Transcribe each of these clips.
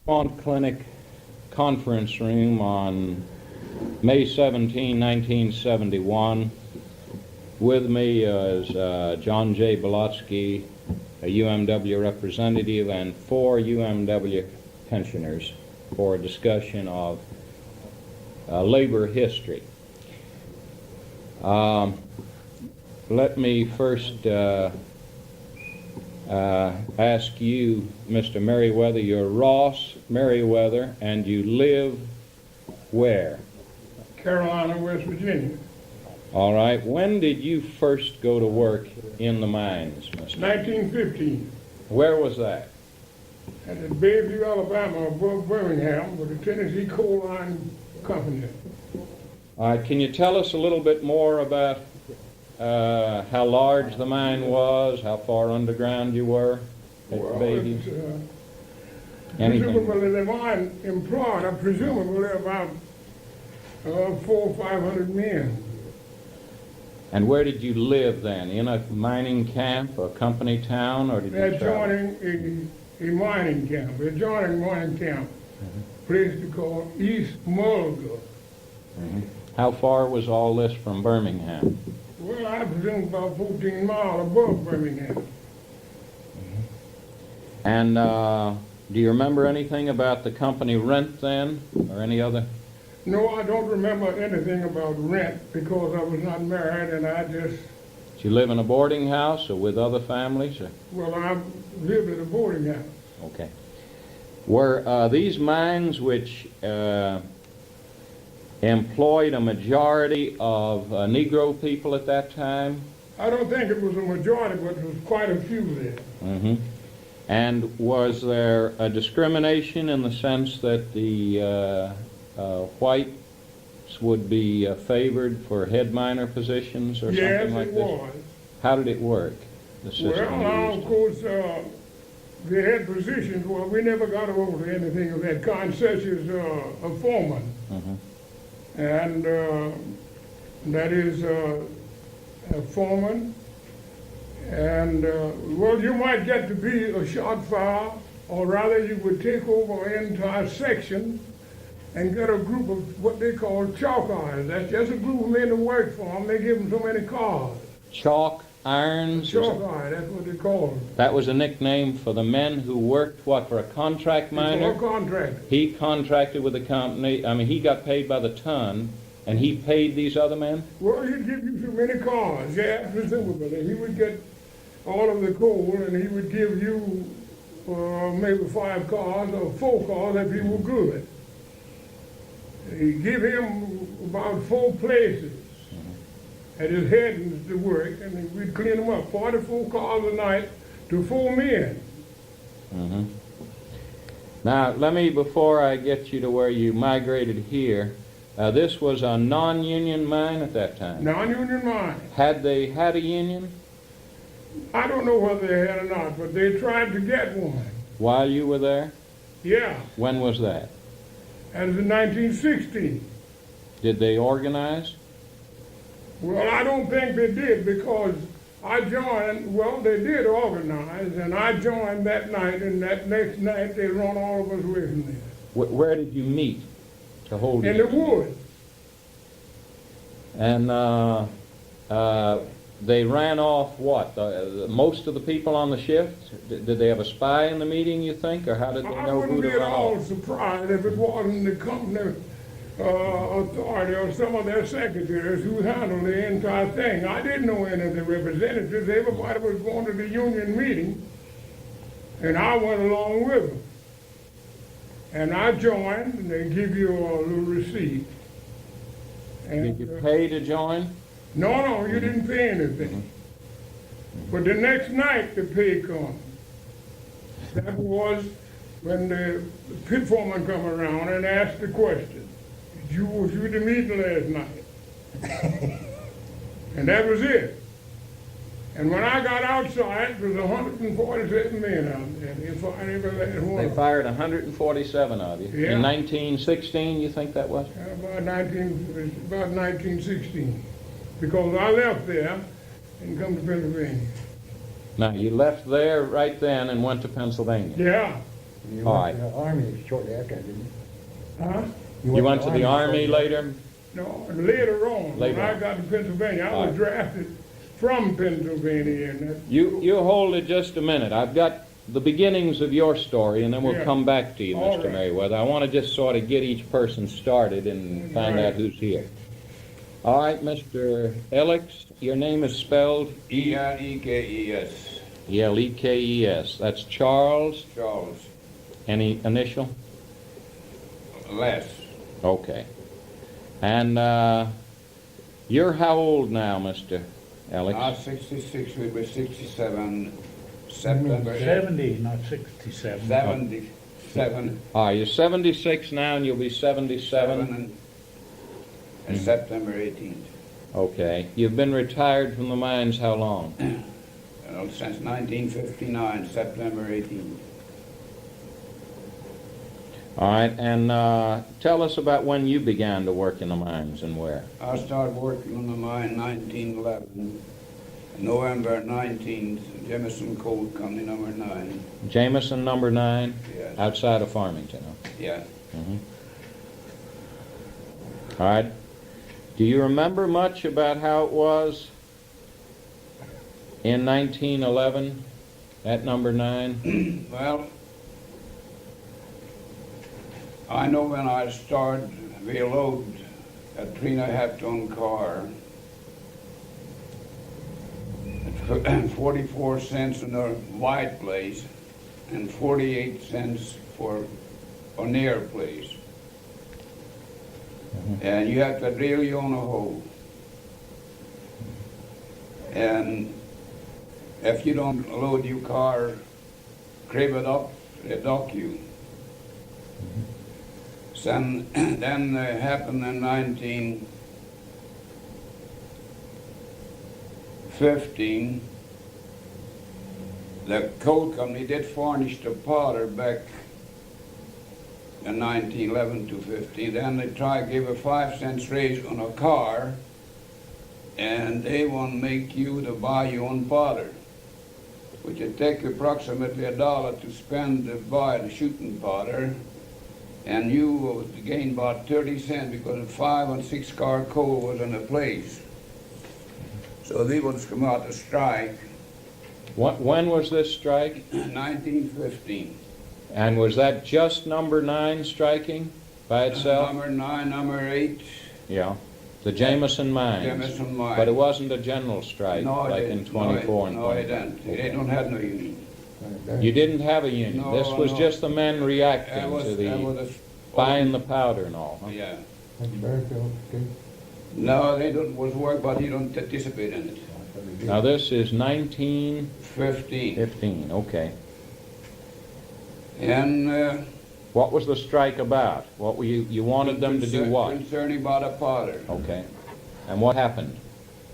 Mont Clinic conference room on May 17, 1971. With me is John J. Belotsky, a UMW representative, and 4 UMW pensioners for a discussion of labor history. Let me first ask you, Mr. Merriweather, you're Ross Merriweather, and you live where? Carolina, West Virginia. All right. When did you first go to work in the mines, Mr. 1915. Where was that? At the Bayview, Alabama, above Birmingham, with the Tennessee Coal Line Company. All right. Can you tell us a little bit more about how large the mine was, how far underground you were at Bayview? Presumably the mine employed, presumably about 400 or 500 men. And where did you live then? In a mining camp, a company town, or did you travel? Adjoining a mining camp, adjoining mining camp, place to call East Mulga. How far was all this from Birmingham? Well, I presume about 14 miles above Birmingham. And do you remember anything about the company rent then, or any other? No, I don't remember anything about rent because I was not married, and I just... Did you live in a boarding house or with other families? Or? Well, I lived in a boarding house. Okay. Were these mines which employed a majority of Negro people at that time? I don't think it was a majority, but there was quite a few there. And was there a discrimination in the sense that the whites would be favored for head miner positions or something like this? Yes, it was. How did it work, the system Well, used? of course, they had positions where we never got over to anything of that kind, such as a foreman. And that is a foreman. And, well, you might get to be a shot fire, or rather you would take over an entire section and get a group of what they call chalk irons. That's just a group of men to work for them. They give them so many cars. Chalk irons? Chalk iron, that's what they call them. That was a nickname for the men who worked, what, for a contract miner? For a contractor. He contracted with the company. I mean, he got paid by the ton, and he paid these other men? Well, he'd give you so many cars, yeah, presumably. He would get all of the coal, and he would give you maybe 5 cars or 4 cars if he were good. He'd give him about 4 places at his headings to work, and we'd clean them up. 44 cars a night to 4 men. Now, let me, before I get you to where you migrated here, this was a non-union mine at that time? Non-union mine. Had they had a union? I don't know whether they had or not, but they tried to get one. While you were there? Yeah. When was that? That was in 1916. Did they organize? Well, I don't think they did because I joined, well, they did organize, and I joined that night, and that next night they run all of us away from there. Where did you meet to hold In it? the woods. And they ran off what? Most of the people on the shift? Did they have a spy in the meeting, you think, or how did they know who to run I wouldn't be at all off? surprised if it wasn't the company authority or some of their secretaries who handled the entire thing. I didn't know any of the representatives. Everybody was going to the union meeting, and I went along with them. And I joined, and they give you a little receipt. And, Did you pay to join? No, you didn't pay anything. But the next night the pay come. That was when the pit foreman come around and asked the question, was you at the meeting last night? And that was it. And when I got outside, there was 147 men out there. They fired 147 of you. Yeah. In 1916, you think that was? About 1916. Because I left there and come to Pennsylvania. Now, you left there right then and went to Pennsylvania. Yeah. You All went to the Army shortly after, didn't you? Huh? You went to the Army shortly later? No, later on, Later when I on. got to Pennsylvania, I All was right. drafted from Pennsylvania, and that, You hold it just a minute. I've got the beginnings of your story, and then we'll Yeah. come back to you, All Mr. right. Merriweather. I want to just sort of get each person started and find Right. out who's here. All right, Mr. Elekes, your name is spelled Elekes, Elekes. That's Charles. Charles, Any initial? Les, Okay. And you're how old now, Mr. Elekes? 66 will be 67, You mean September 70, not 67. 77, All right, you're 76 now, and you'll be 77. 7 and September 18th. Okay. You've been retired from the mines how long? Since 1959, September 18th. All right, and tell us about when you began to work in the mines and where. I started working on the mine 1911, November 19th, Jemison Coal Company number 9. Jameson number 9, Yes. outside of Farmington. Huh? Yeah. All right. Do you remember much about how it was in 1911 at number 9? Well, I know when I started, we load a 3.5 ton car at 44 cents in a white place and 48 cents for a near place. And you have to drill you on a hole. And if you don't load your car, crib it up, they dock you. Then happened in 1915. The coal company did furnish the powder back in 1911 to 15. Then they tried to give a 5 cents raise on a car, and they want to make you to buy your own powder, which would take approximately $1 to spend to buy the shooting powder, and you would gain about 30 cents because a 5 and 6 car coal was in a place. So they would come out to strike. When was this strike? 1915. And was that just number 9 striking by itself? Number 9, number 8. Yeah. The Jameson mines. Jameson mines. But it wasn't a general strike like in 24 and No, it 25. didn't. They don't have no union. You didn't have a union. No, This was no. just the men reacting That was, to that the was buying the powder and all. Huh? Yeah. Like Bearfield, too? No, they don't was work, but he don't participate in it. Now this is 1915. 15. Okay. And What was the strike about? What were you wanted them to do what? Concerning about a powder. Okay. And what happened?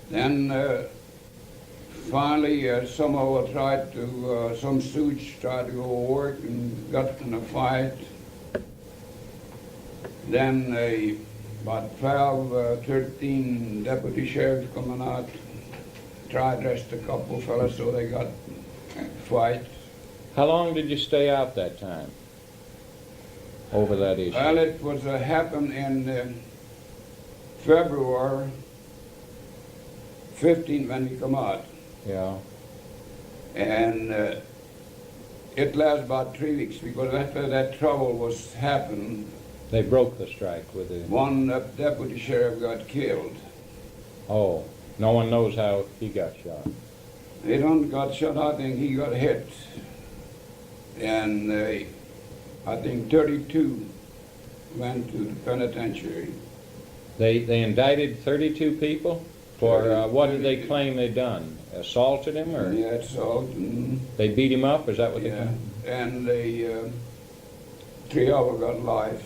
Then finally, somehow tried to, some stooge tried to go work and got in a fight. Then about 12, 13 deputy sheriffs coming out, tried to arrest a couple fellas, so they got fight. How long did you stay out that time? Over that issue? Well, it was happened in February 15 when we come out. Yeah. And it lasted about 3 weeks because after that trouble was happening, They broke the strike with the... one deputy sheriff got killed. Oh, no one knows how he got shot. He don't got shot, I think he got hit. And I think 32 went to the penitentiary. They indicted 32 people for what did they 32. claim they'd done? Assaulted him or Yeah, assault and they beat him up? Is that what they yeah, claimed? and they 3 of them got life.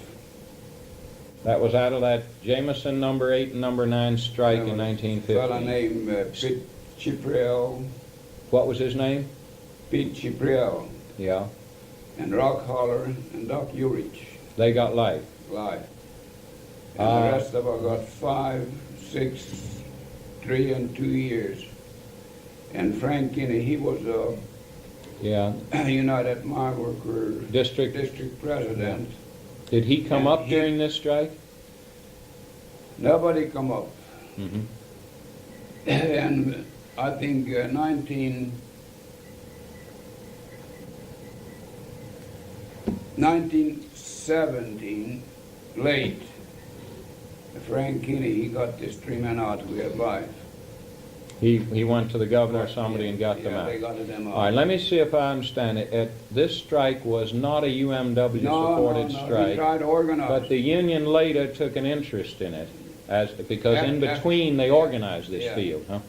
That was out of that Jameson number 8 and number 9 strike in A fella 1915. named Pete Chipriel, What was his name? Pete Chipriel, Yeah. and Rock Holler, and Doc Urich, They got life. life. And Ah. the rest of them got 5, 6, 3, and 2 years. And Frank Kinney, he was Yeah. United Mine Worker District. president. Did he come And up he- during this strike? Nobody come up. Mm-hmm. And I think 1917, late, Frank Kinney, he got this 3 men out who had life. He went to the governor or somebody and got them Yeah, out. they got them out. All right, let me see if I understand it. This strike was not a UMW-supported No, he strike, tried to organize. but the union later took an interest in it, because in Yeah, between they organized this yeah. field, huh?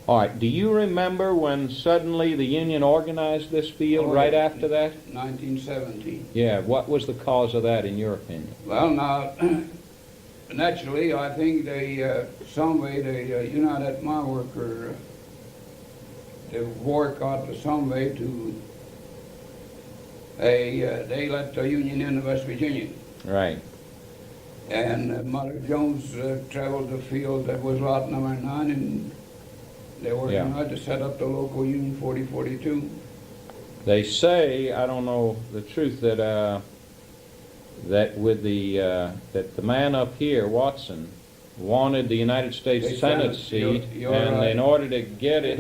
All right, do you remember when suddenly the union organized this field Oh, right yeah. after that? 1917. Yeah, what was the cause of that in your opinion? Well, now, naturally, I think they, some way, the United Mine Worker, they work out some way to, they let the union in West Virginia. Right. And Mother Jones traveled the field that was lot number 9, and they were Yeah. to set up the local union 4042. They say, I don't know the truth, that that with that the man up here, Watson, wanted the United States The Senate Senate, seat, you're and right. in order to get it,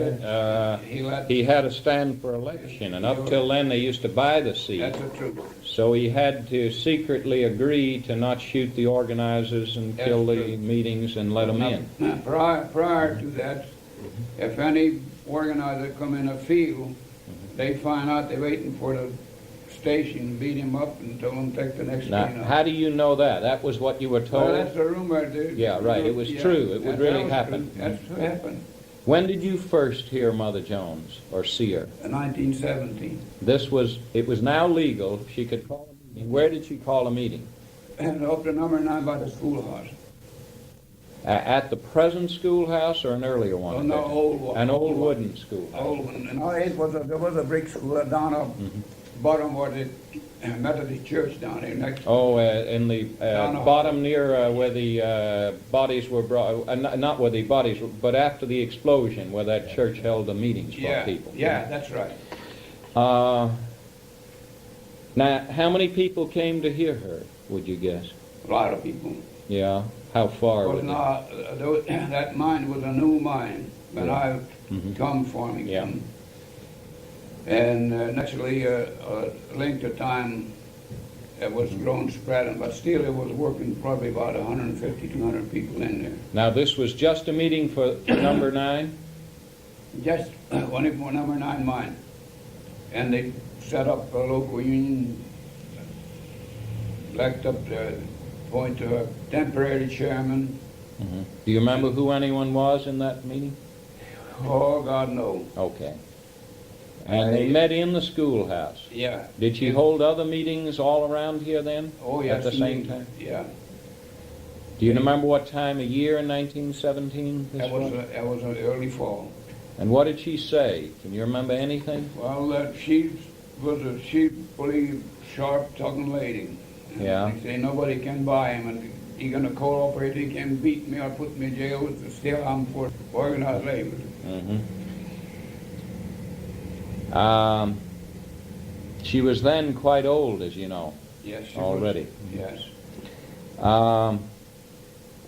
he had to stand for election, and up till then they used to buy the seat. That's the truth. So he had to secretly agree to not shoot the organizers and That's kill the true. meetings and let them in. Now, prior to that, if any organizer come in a field, they find out they're waiting for the station, beat him up and tell them to take the next Now, train up. how do you know that? That was what you were told? Well, that's the rumor, dude. Yeah, right. It was true. It would really happen. That's what happened. When did you first hear Mother Jones, or see her? In 1917. It was now legal. She could call a meeting. Where did she call a meeting? And up to number 9 by the schoolhouse. At the present schoolhouse or an earlier one? Oh, no, old one. An old wooden schoolhouse. Old one. And there was a brick school down up bottom where the Methodist church down there next. Oh, in the No, no. bottom near where the bodies were brought, not where the bodies, but after the explosion, where that church held the meetings for Yeah, people. yeah, that's right. Now, how many people came to hear her, would you guess? A lot of people. Yeah. How far? Well, would they- now, that mine was a new mine when I come forming. Yeah. And naturally, length of time, it was grown spreading, but still it was working probably about 150, 200 people in there. Now, this was just a meeting for number 9? Just one for number 9 mine. And they set up a local union, elected up the point to a temporary chairman. Do you remember who anyone was in that meeting? Oh, God, no. Okay. And they met in the schoolhouse. Yeah. Did she hold other meetings all around here then? Oh, yes. At the she same did. time? Yeah. Do you remember what time of year in 1917 this That was, was? that was an early fall. And what did she say? Can you remember anything? Well, she was a pretty sharp talking lady. And Yeah. They say nobody can buy him, and he's gonna cooperate. He can beat me or put me in jail. Still, I'm for organized labor. She was then quite old, as you know, Yes. she already. was. Yes.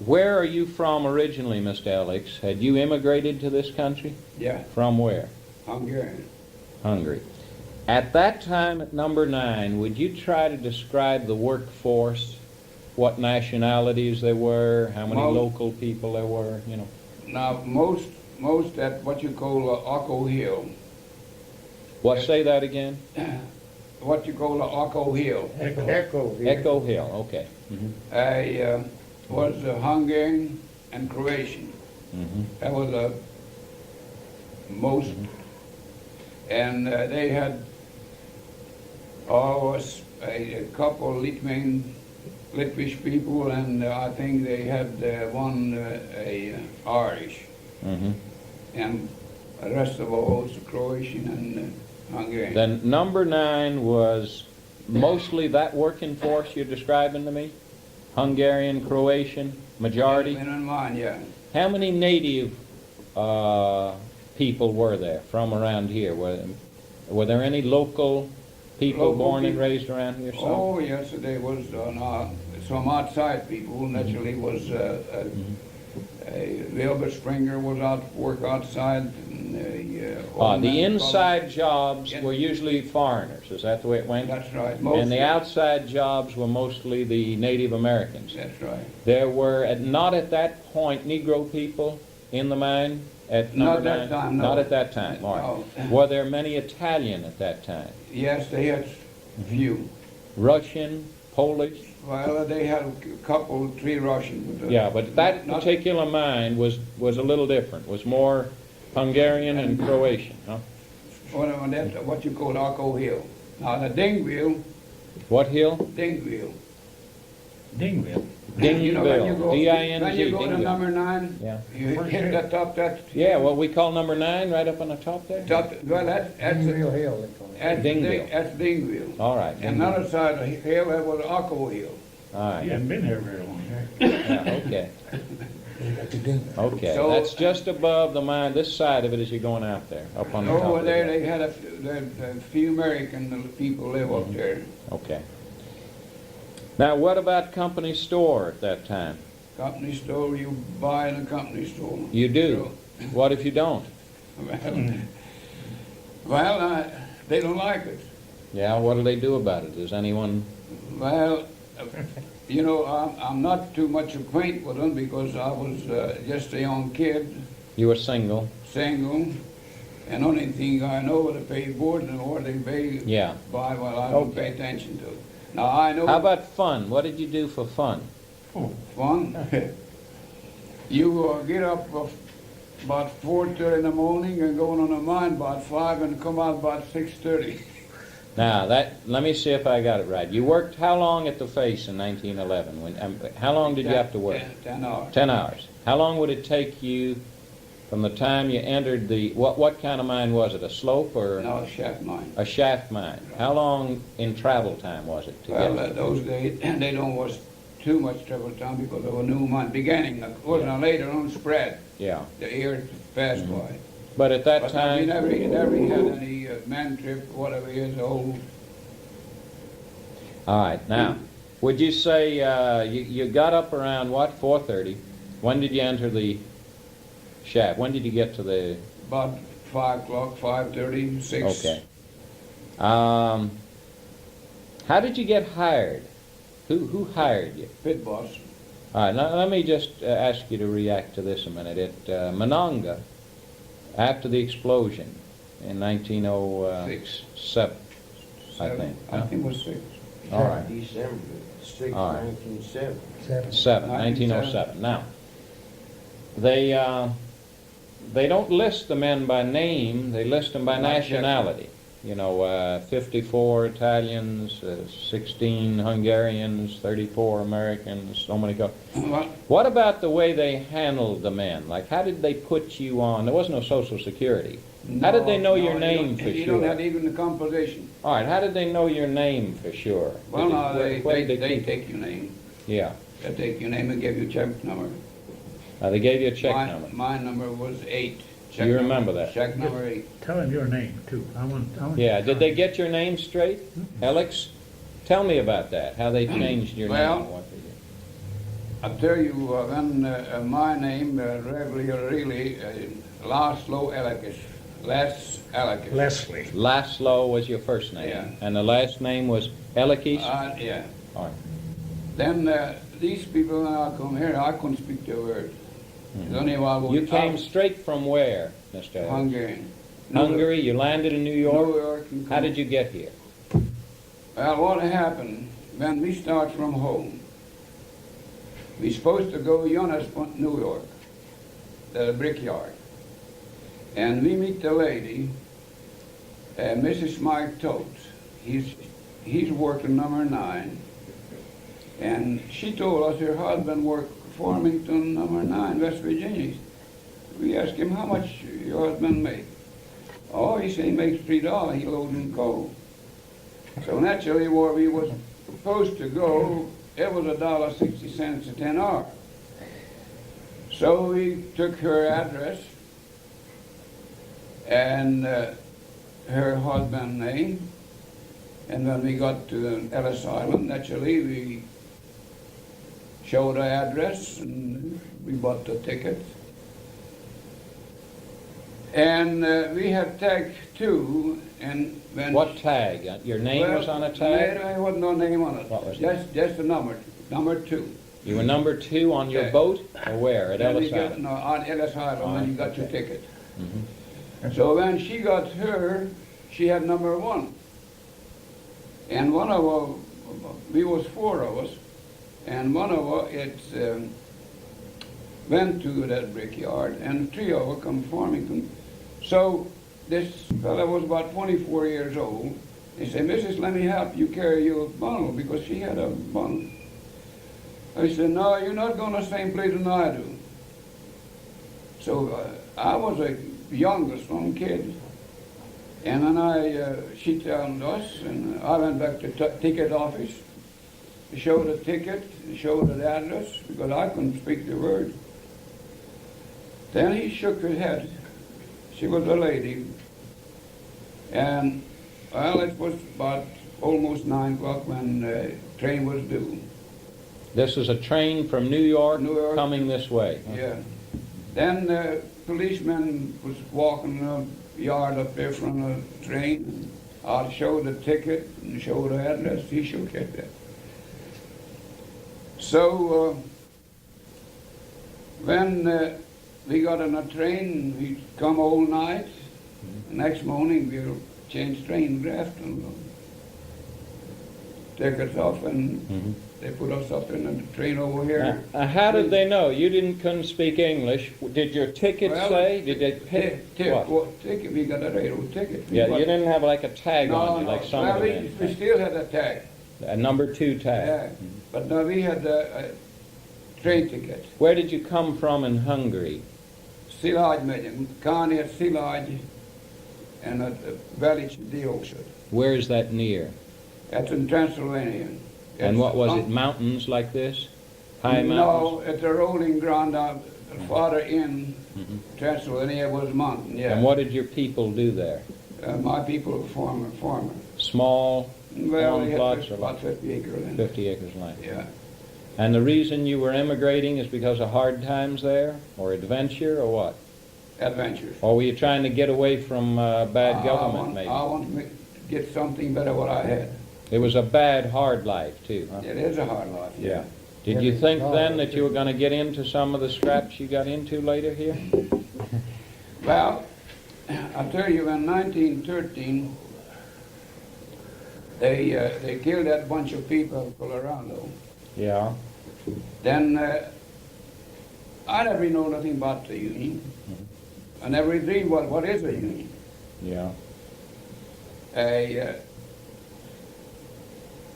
Where are you from originally, Mr. Elekes? Had you immigrated to this country? Yeah. From where? Hungarian. Hungary. At that time at number 9, would you try to describe the workforce? What nationalities there were, how many Well- local people there were, you know? Now, most at what you call Occo Hill. What, say that again? What you call Occo Hill. Echo. Echo Hill, okay. I was Hungarian and Croatian. That was most. And they had a couple Litvish people, and I think they had one Irish. And the rest of all was Croatian and Hungarian. Then number 9 was mostly that working force you're describing to me? Hungarian, Croatian, majority? In mine, yeah. How many native people were there from around here? Were there any local people Local born and people. raised around here? Some? Oh, yes, there was some outside people. Naturally, was Wilbur Springer was out work outside. And, old The man inside jobs Yeah. were usually foreigners. Is that the way it went? That's right. And Mostly. the outside jobs were mostly the Native Americans. That's right. There were not at that point Negro people in the mine at number Not that 9? time, no. Not at that time. All right. No. Were there many Italian at that time? Yes, they had few. Russian, Polish? Well, they had a couple, 3 Russians. Yeah, but that not- particular mine was a little different. Was more Hungarian and Croatian. Huh? What you call Arco Hill. Now the Dingville, What hill? Dingville. Dingville. You know, when you Dingville. go- D-I-N-G. When you go to Dingville. number 9, Yeah. you hit the top, Yeah, what we call number 9 right up on the top there? well, that's Real Hill, they call it. Dingville. That's Dingville. All right. And another side of the hill, that was Arco Hill. All You right. haven't been here very long. Yeah, okay. They got the ding. Okay. So- That's just above the mine, this side of it as you're going out there, up on the top. Over of there, the hill. they had a few American people live up there. Okay. Now, what about company store at that time? Company store, you buy in a company store. You do. What if you don't? Well, they don't like it. Yeah, what do they do about it? Does anyone? Well, you know, I'm not too much acquainted with them because I was just a young kid, You were single. single, and only thing I know is they pay board and or they pay Yeah. buy what I don't pay attention to. Now I know How about fun? What did you do for fun? fun. You get up about 4:30 in the morning and go on a mine about 5 and come out about 6:30. Now, let me see if I got it right. You worked how long at the Face in 1911? How long did you have to work? 10 hours. 10 hours. How long would it take you from the time you entered what kind of mine was it? A slope or No, shaft mine. a shaft mine? How long in travel time was it to Well, get? those days, they don't was too much travel time because of a new mine beginning. It wasn't a later on spread. Yeah. The years passed by. But at that But we time, never had any man trip, whatever it is, old. all right. Now, would you say you got up around what? 4:30. When did you enter the shaft? When did you get to the? About 5 o'clock, 5:30, 6. Okay. How did you get hired? Who hired you? Pit boss. All right, now let me just ask you to react to this a minute. At Monongah, after the explosion in 1907, I think. I think it was 6. All right, December 6, All right. 1907. 1907. Now, they don't list the men by name, they list them by Not nationality. You know, 54 Italians, 16 Hungarians, 34 Americans, so many. Well, What about the way they handled the men? Like, how did they put you on? There was no Social Security. How did they know your name for You don't sure? have even the composition. All right, how did they know your name for sure? Well, no, Where did they keep it? take your name. Yeah, They take your name and give you a check number. they gave you a check my, number. My number was 8. You remember that? Check number 8. Tell him your name, too. I want. Yeah, did they get your name straight? Elekes? Tell me about that, how they changed your Well, name. What they did. I'll tell you, when my name, really, Laszlo Elekes. Les Elekes. Leslie. Laszlo was your first name, Yeah. and the last name was Elekes? Yeah. All right. Then these people, when I come here, I couldn't speak their word. It's only while we You came straight from where, Mr. Elekes? Hungarian. Hungary? You landed in New York? New York. and How did you get here? Well, what happened, when we start from home, we supposed to go Jonas, New York, the brickyard. And we meet the lady, Mrs. Mike Totes. He's working number 9. And she told us her husband worked Farmington number 9, West Virginia. We asked him, how much your husband make? Oh, he said he makes $3, he loads in coal. So naturally, where we was supposed to go, it was $1.60 a 10 hour. So we took her address, and her husband's name. And when we got to Ellis Island, naturally, we showed our address and we bought the ticket. And we had tag 2, and when... What tag? Your name was on a tag? There wasn't no name on it. What was it? Just a number 2. You were number 2 on your Yeah. boat, or where? At Then Ellis we got- Island? No, on Ellis Island, Oh, when you got your okay. ticket. Mhm. So when she got her, she had number 1. And one of us, we was 4 of us, and one of us, went to that brickyard, and 3 of us come Farmington. So this fellow was about 24 years old. He said, "Mrs., let me help you carry your bundle," because she had a bundle. I said, "No, you're not going the same place than I do." So I was a youngest one kid. And then she told us, and I went back to ticket office, showed the ticket, showed the address, because I couldn't speak the word. Then he shook his head. She was a lady. And, well, it was about almost 9 o'clock when the train was due. This is a train from New York, New York. coming this way. Yeah. Then the policeman was walking the yard up there from the train. I showed the ticket and showed the address. He shook his head. So when we got on a train, we come all night. The next morning we'll change train draft and take us off, and Mhm. they put us up in the train over here. How did they know? You couldn't speak English. Did your ticket Well, say? Did they pick? What? Ticket, we got a railroad ticket. Yeah, you didn't have like a tag on you like some well, of the we men. still had a tag. A number 2 tag. Yeah, but no, we had a train ticket. Where did you come from in Hungary? Szilágy megyünk, Kárnér, Szilágy, and a village Diósod. Where is that near? That's in Transylvania. And It's what was on- it? Mountains like this? High No, mountains? it's a rolling ground down farther in Mhm. Transylvania was mountain, yeah. And what did your people do there? My people were farmer. Small, Well, Long we had plots or about 50 acre land. 50 acres land. Yeah. And the reason you were emigrating is because of hard times there, or adventure, or what? Adventures. Or were you trying to get away from bad government, maybe? I want to get something better what I had. It was a bad, hard life, too, huh? It is a hard life, yeah. Did you think then that you were going to get into some of the scraps you got into later here? Well, I'll tell you, in 1913, they killed that bunch of people in Colorado. Yeah. Then I never know nothing about the Union. I never dreamed what is a Union. Yeah. A,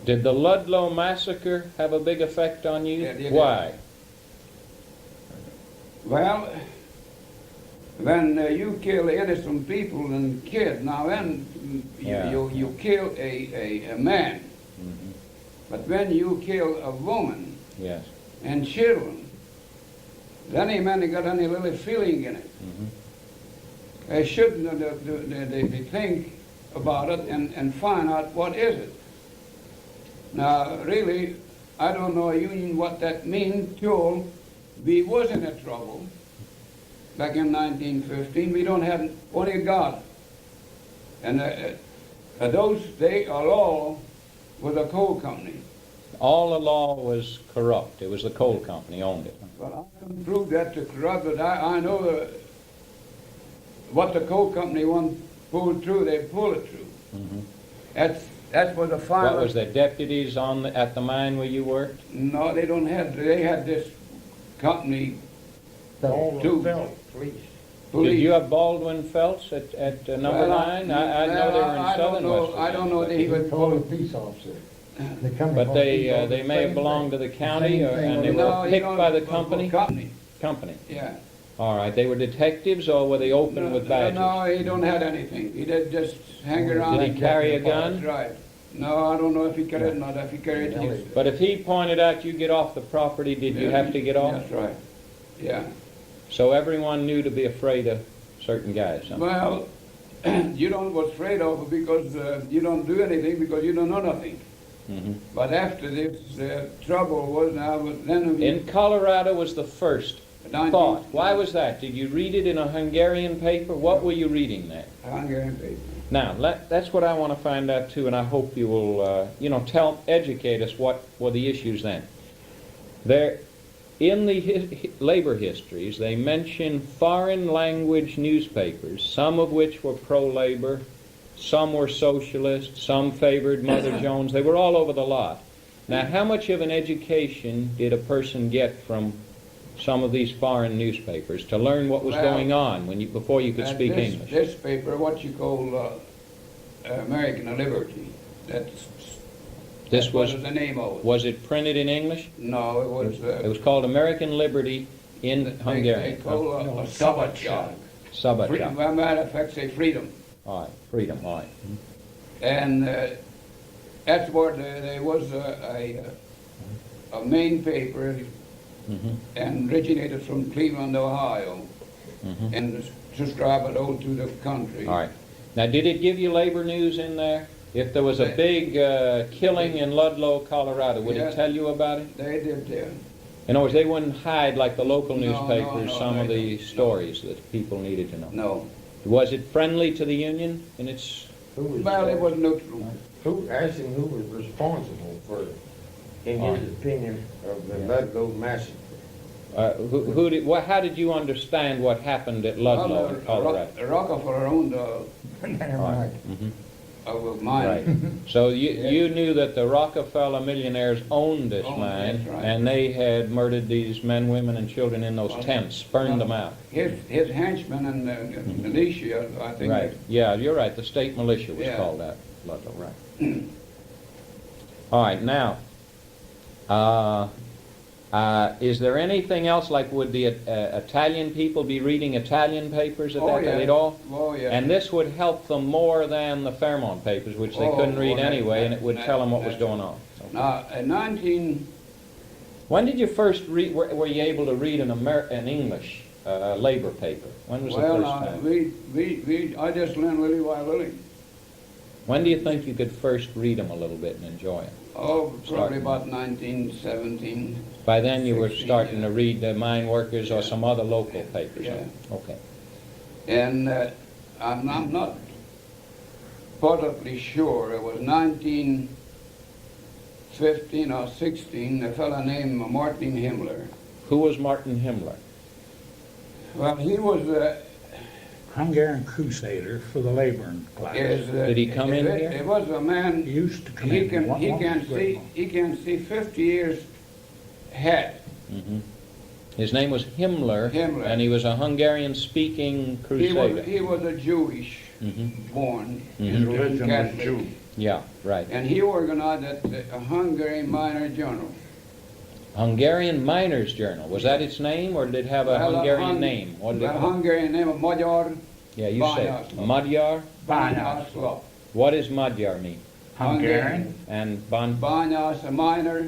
Did the Ludlow massacre have a big effect on you? Yeah, it did. Why? well, when you kill innocent people and kids, now then Yeah. you kill a man. Mhm. But when you kill a woman Yes. and children, then any man that got any little feeling in it, Mhm. they shouldn't they think about it and find out what is it. Now, really, I don't know Union what that means till we was in a trouble back in 1915. We don't have only God. And a law was a coal company. All the law was corrupt. It was the coal company owned it. But I can prove that to corrupt, but I know what the coal company pulled through, they pulled it through. Mhm. That was a final. What was there, deputies at the mine where you worked? No, they don't have. They had this company. Two. Police. Did you have Baldwin Felts at number 9? I know they were in southern West I don't know. He They was even called a peace officer. They come But across they people, they may have same belonged to thing. the county, Same thing and they with- were No, you picked don't- by the company? Company. Company. Yeah. All right. They were detectives, or were they open with badges? No, he don't have anything. He did just hang around. Did he and carry a get the gun? That's right. No, I don't know if he carried it or not. If he carried it, yes. But if he pointed out you get off the property, did you have to get off? That's right. Yeah. So everyone knew to be afraid of certain guys. Huh? Well, you don't was afraid of it because you don't do anything because you don't know nothing. Mhm. But after this trouble was now, then In Colorado was the first 19 thought. Why was that? Did you read it in a Hungarian paper? What were you reading there? Hungarian paper. Now, that's what I want to find out too, and I hope you will, educate us what were the issues then. There, in the labor histories, they mention foreign language newspapers, some of which were pro-labor, some were socialist, some favored Mother Jones. They were all over the lot. Now, how much of an education did a person get from some of these foreign newspapers to learn what was going on before you could speak English? This paper, what you call American Liberty, that was the name of it. Was it printed in English? No, it was. It was called American Liberty in Hungarian. They call a Szabadság. Szabadság. Well, matter of fact, say freedom. All right, freedom, all right. And that's where there was a main paper Mhm. and originated from Cleveland, Ohio, Mhm. and subscribed all to the country. All right. Now, did it give you labor news in there? If there was a big killing in Ludlow, Colorado, would Yeah. it tell you about it? They did there. In other words, they wouldn't hide like the local No, newspapers no, some of they the don't. stories that people needed to know. No. Was it friendly to the Union in its... Who was, Well, it was neutral. asking who was responsible for, in his opinion, of the Ludlow massacre? how did you understand what happened at Ludlow, Colorado? Rockefeller owned Never mind. Mhm. a mine. Right. So you knew that the Rockefeller millionaires owned this Owned, mine, that's right. and they had murdered these men, women, and children in those tents, burned them out. His henchmen and the militia, I think. Right. Yeah, you're right. The state militia was Yeah. called that. Ludlow, right. All right. Now, is there anything else? Like, would the Italian people be reading Italian papers at that time? yeah. They'd all. Oh, yeah. And this would help them more than the Fairmont papers, which they couldn't read anyway, and it would tell them what was going on. Now, in 19... When did you first read? Were you able to read an English labor paper? When was the first time? I just learned little by little. When do you think you could first read them a little bit and enjoy it? Oh, probably Starting. about 1917. By then you were 16, starting yeah. to read the Mine Workers or some other local papers. Yeah. Okay. And I'm not positively sure. It was 1915 or 16, a fellow named Martin Himmler. Who was Martin Himmler? Well, he was... Hungarian crusader for the laboring class. Did he come in here? It was a man... He used to come He in. can, One- he one can was see, great. he can see 50 years ahead. Hmm. His name was Himmler, Himmler. and he was a Hungarian-speaking He crusader. was a Jewish Hmm. born. His religion was Catholic. Jew. Yeah, right. And he organized a Hungarian minor journal. Hungarian Miners Journal. Was that its name, or did it have a Hungarian name? What did it The call? Hungarian name of Magyar. Yeah, you say it. Bányászló. Magyar. Bányászló. What does Magyar mean? Hungarian And Bányász, a minor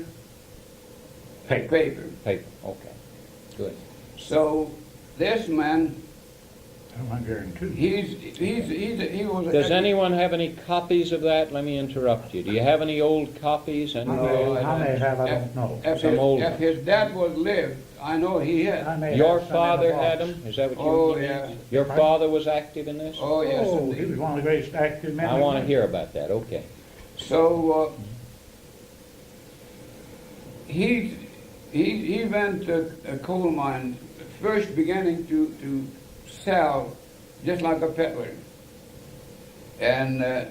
paper. paper. paper. Okay, good. So this man, I'm Hungarian too. he was. Does anyone have any copies of that? Let me interrupt you. Do you have any old copies? How they have, I don't know. If his dad was lived, I know he I had. may Your have some in father the box. had them? Is that what you Oh, mean? yeah. Your father was active in this? Oh, yes, Oh, he indeed. was one of the greatest active men. I want to hear about that. Okay. So he went to a coal mine, first beginning to sell just like a peddler. And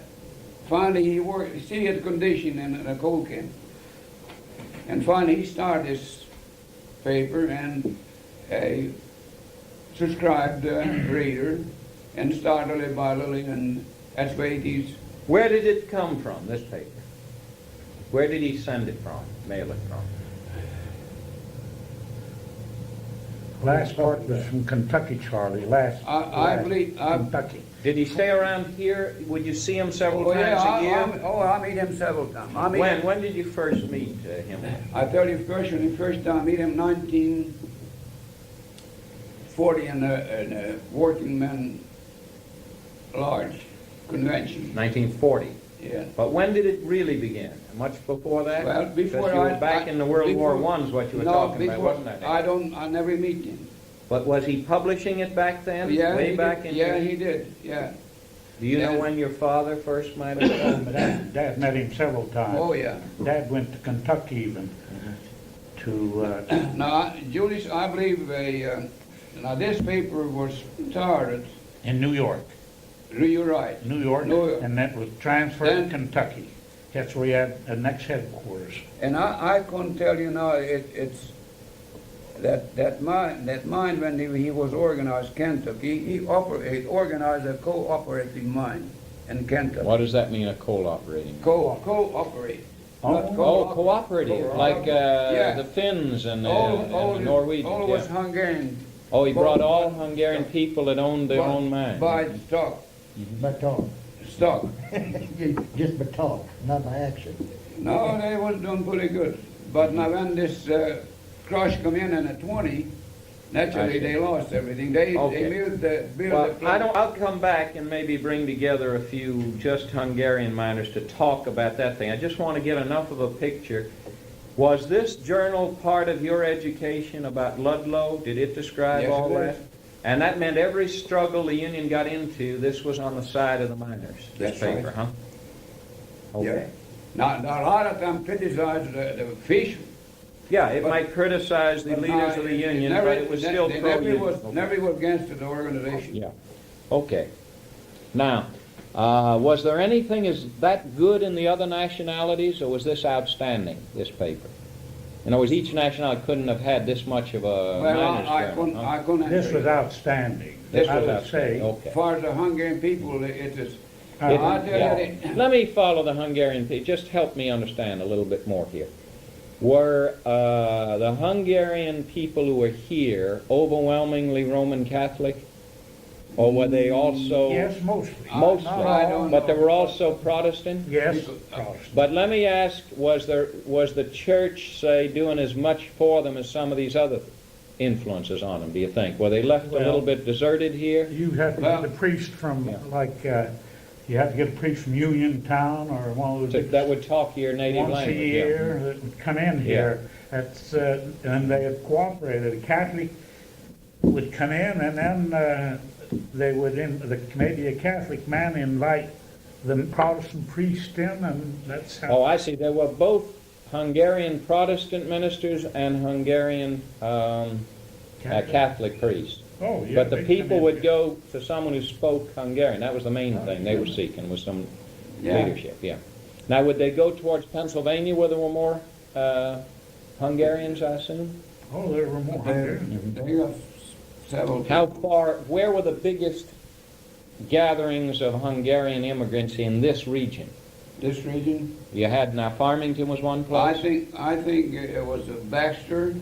finally he worked, see his condition in a coal camp. And finally he started his paper and a subscribed reader and started little by little, and that's where he's. Where did it come from, this paper? Where did he send it from, mail it from? Last part was from Kentucky, Charlie. Last. I believe. Kentucky. Did he stay around here? Would you see him several Oh, times yeah, a year? I meet him several times. When did you first meet him? I tell you first, when the first time I meet him, 1940 in a working man large convention. 1940. Yeah. But when did it really begin? Much before that? Well, before Because you were back in the World War I's what you were talking about, wasn't that? I never meet him. But was he publishing it back then? Yeah, Way he back did. in Yeah, he did, yeah. Do you know Yeah. when your father first might have done? But Dad met him several times. Oh, yeah. Dad went to Kentucky even to, Now, Julius, I believe now this paper was started, in New York. you're right. New York, New York. and that was transferred Then- to Kentucky. That's where he had the next headquarters. And I couldn't tell you now, it's that mine when he was organized Kentucky, he organized a cooperative mine in Kentucky. What does that mean, a coal-operating? Cooperate. Oh. Not Oh, cooperative, like Yeah. the Finns and the All Norwegians. was Yeah. Hungarian. Oh, he brought all Hungarian people that owned their own mine. By stock. Baton. Stock. Just baton, not by action. No, they was doing pretty good. But now when this crush come in the 20, I naturally see. they lost everything. They Okay. built Well, the plant. I'll come back and maybe bring together a few just Hungarian miners to talk about that thing. I just want to get enough of a picture. Was this journal part of your education about Ludlow? Did it describe Yes, all it that? is. And that meant every struggle the Union got into, this was on the side of the miners, this That's right. paper, huh? Okay. Now, a lot of them criticized the fish. Yeah, it But- might criticize the but leaders now, of the Union, never- but it was still they pro-Union. never was, Okay. never was against the organization. Yeah, okay. Now, was there anything is that good in the other nationalities, or was this outstanding, this paper? In other words, each nationality couldn't have had this much of a Well, miners' I journal, couldn't, huh? I couldn't. This was outstanding. This I was would outstanding, say. okay. As far as the Hungarian people, it is. Uh, I tell Yeah. you, Let me follow the Hungarian people. Just help me understand a little bit more here. Were the Hungarian people who were here overwhelmingly Roman Catholic? Or were they also... Yes, mostly. Mostly, Not I all. don't but there know. were also Protestant? Yes, People- Protestant. But let me ask, was the church, say, doing as much for them as some of these other influences on them, do you think? Were they left a Well- little bit deserted here? You have to Well- get a priest from, Yeah. like, you have to get a priest from Uniontown or one of those. That would talk your native Once a language? year that would come in here. That's, and they had cooperated. A Catholic would come in and then they would, maybe a Catholic man invite the Protestant priest in, and that's Oh, how. I see. There were both Hungarian Protestant ministers and Hungarian Catholic priests. Oh, yeah. But the they'd come people in would here. go to someone who spoke Hungarian. That was the main thing they were seeking, was some Yeah. leadership, yeah. Now, would they go towards Pennsylvania where there were more Hungarians, I assume? Oh, there were more Hungarians. They got several. How far, where were the biggest gatherings of Hungarian immigrants in this region? This region? You had, now Farmington was one I place? think it was Baxter, Baxter.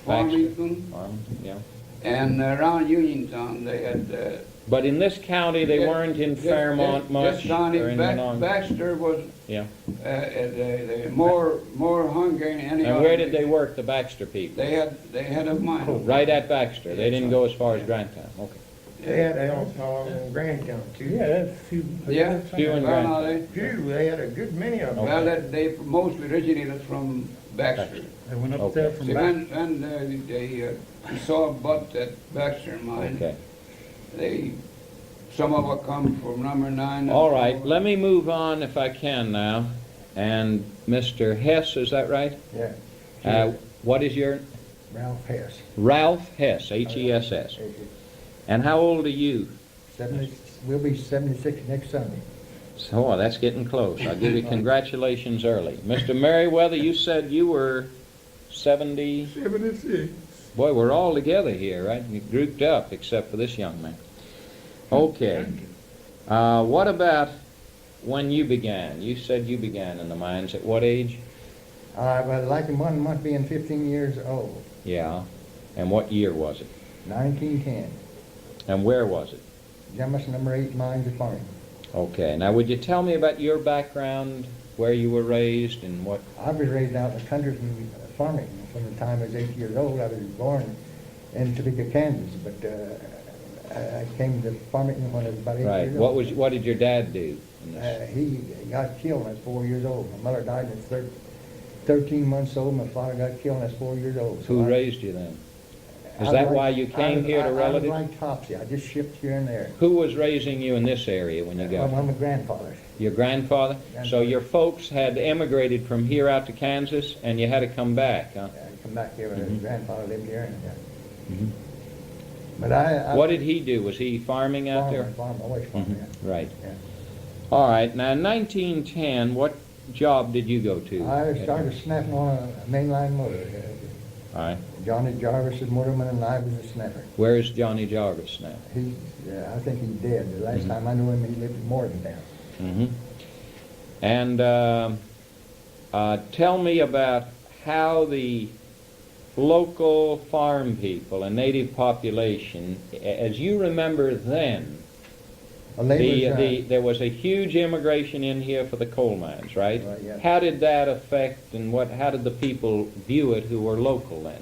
Farmington, Farmington, yeah. and around Uniontown they had. But in this county, they Yeah, weren't in this- Fairmont this much, county, or in Bax- Baxter was Yeah. more Hungarian than any And other. where did they work, the Baxter people? They had a mine. Right at Baxter. They didn't go as far as Grantown. Okay. They had a Grand County too. Yeah, a few. Yeah, Few in well, now Grantown. Few, they had a good many of them. well, they mostly originated from Baxter. They went up Okay. there from See, back. when they saw Butt at Baxter mine, Okay. some of it come from number 9. All right, let me move on if I can now. And Mr. Hess, is that right? Yeah, What is your... Ralph Hess. Ralph Hess, H-E-S-S. And how old are you? 70, we'll be 76 next Sunday. Oh, that's getting close. I'll give you congratulations early. Mr. Merriweather, you said you were 70... 76. Boy, we're all together here, right? You grouped up, except for this young man. Okay. What about when you began? You said you began in the mines. At what age? Well, like in 1 month being 15 years old, Yeah. And what year was it? 1910. And where was it? Gemus number 8 mines of farming. Okay. Now, would you tell me about your background, where you were raised, and what... I was raised out in the country from farming. From the time I was 8 years old, I was born in Topeka, Kansas. But I came to farming when I was about 8 Right. years old. What did your dad do in this? He got killed when I was 4 years old. My mother died when I was 13 months old. My father got killed when I was 4 years old. So Who I- raised you then? Is I that was why like- you came here to I relatives? was like Topsy. I just shipped here and there. Who was raising you in this area when you got One here? of my grandfathers. Your grandfather? So Grandfather. your folks had emigrated from here out to Kansas, and you had to come back, huh? I come back here when Mhm. his grandfather lived here. And, Mhm. But I What did he do? Was he farming out there? Farm, always farming. Mhm. Right. Yeah. All right. Now, in 1910, what job did you go to? I started snapping on a mainline motor. All right. Johnny Jarvis is motorman and I was a snapper. Where is Johnny Jarvis now? I think he's dead. The last Mhm. time I knew him, he lived in Morgantown. Mm-hmm. And tell me about how the local farm people and native population, as you remember then, there was a huge immigration in here for the coal mines, right? Right, yeah. How did that affect and how did the people view it who were local then?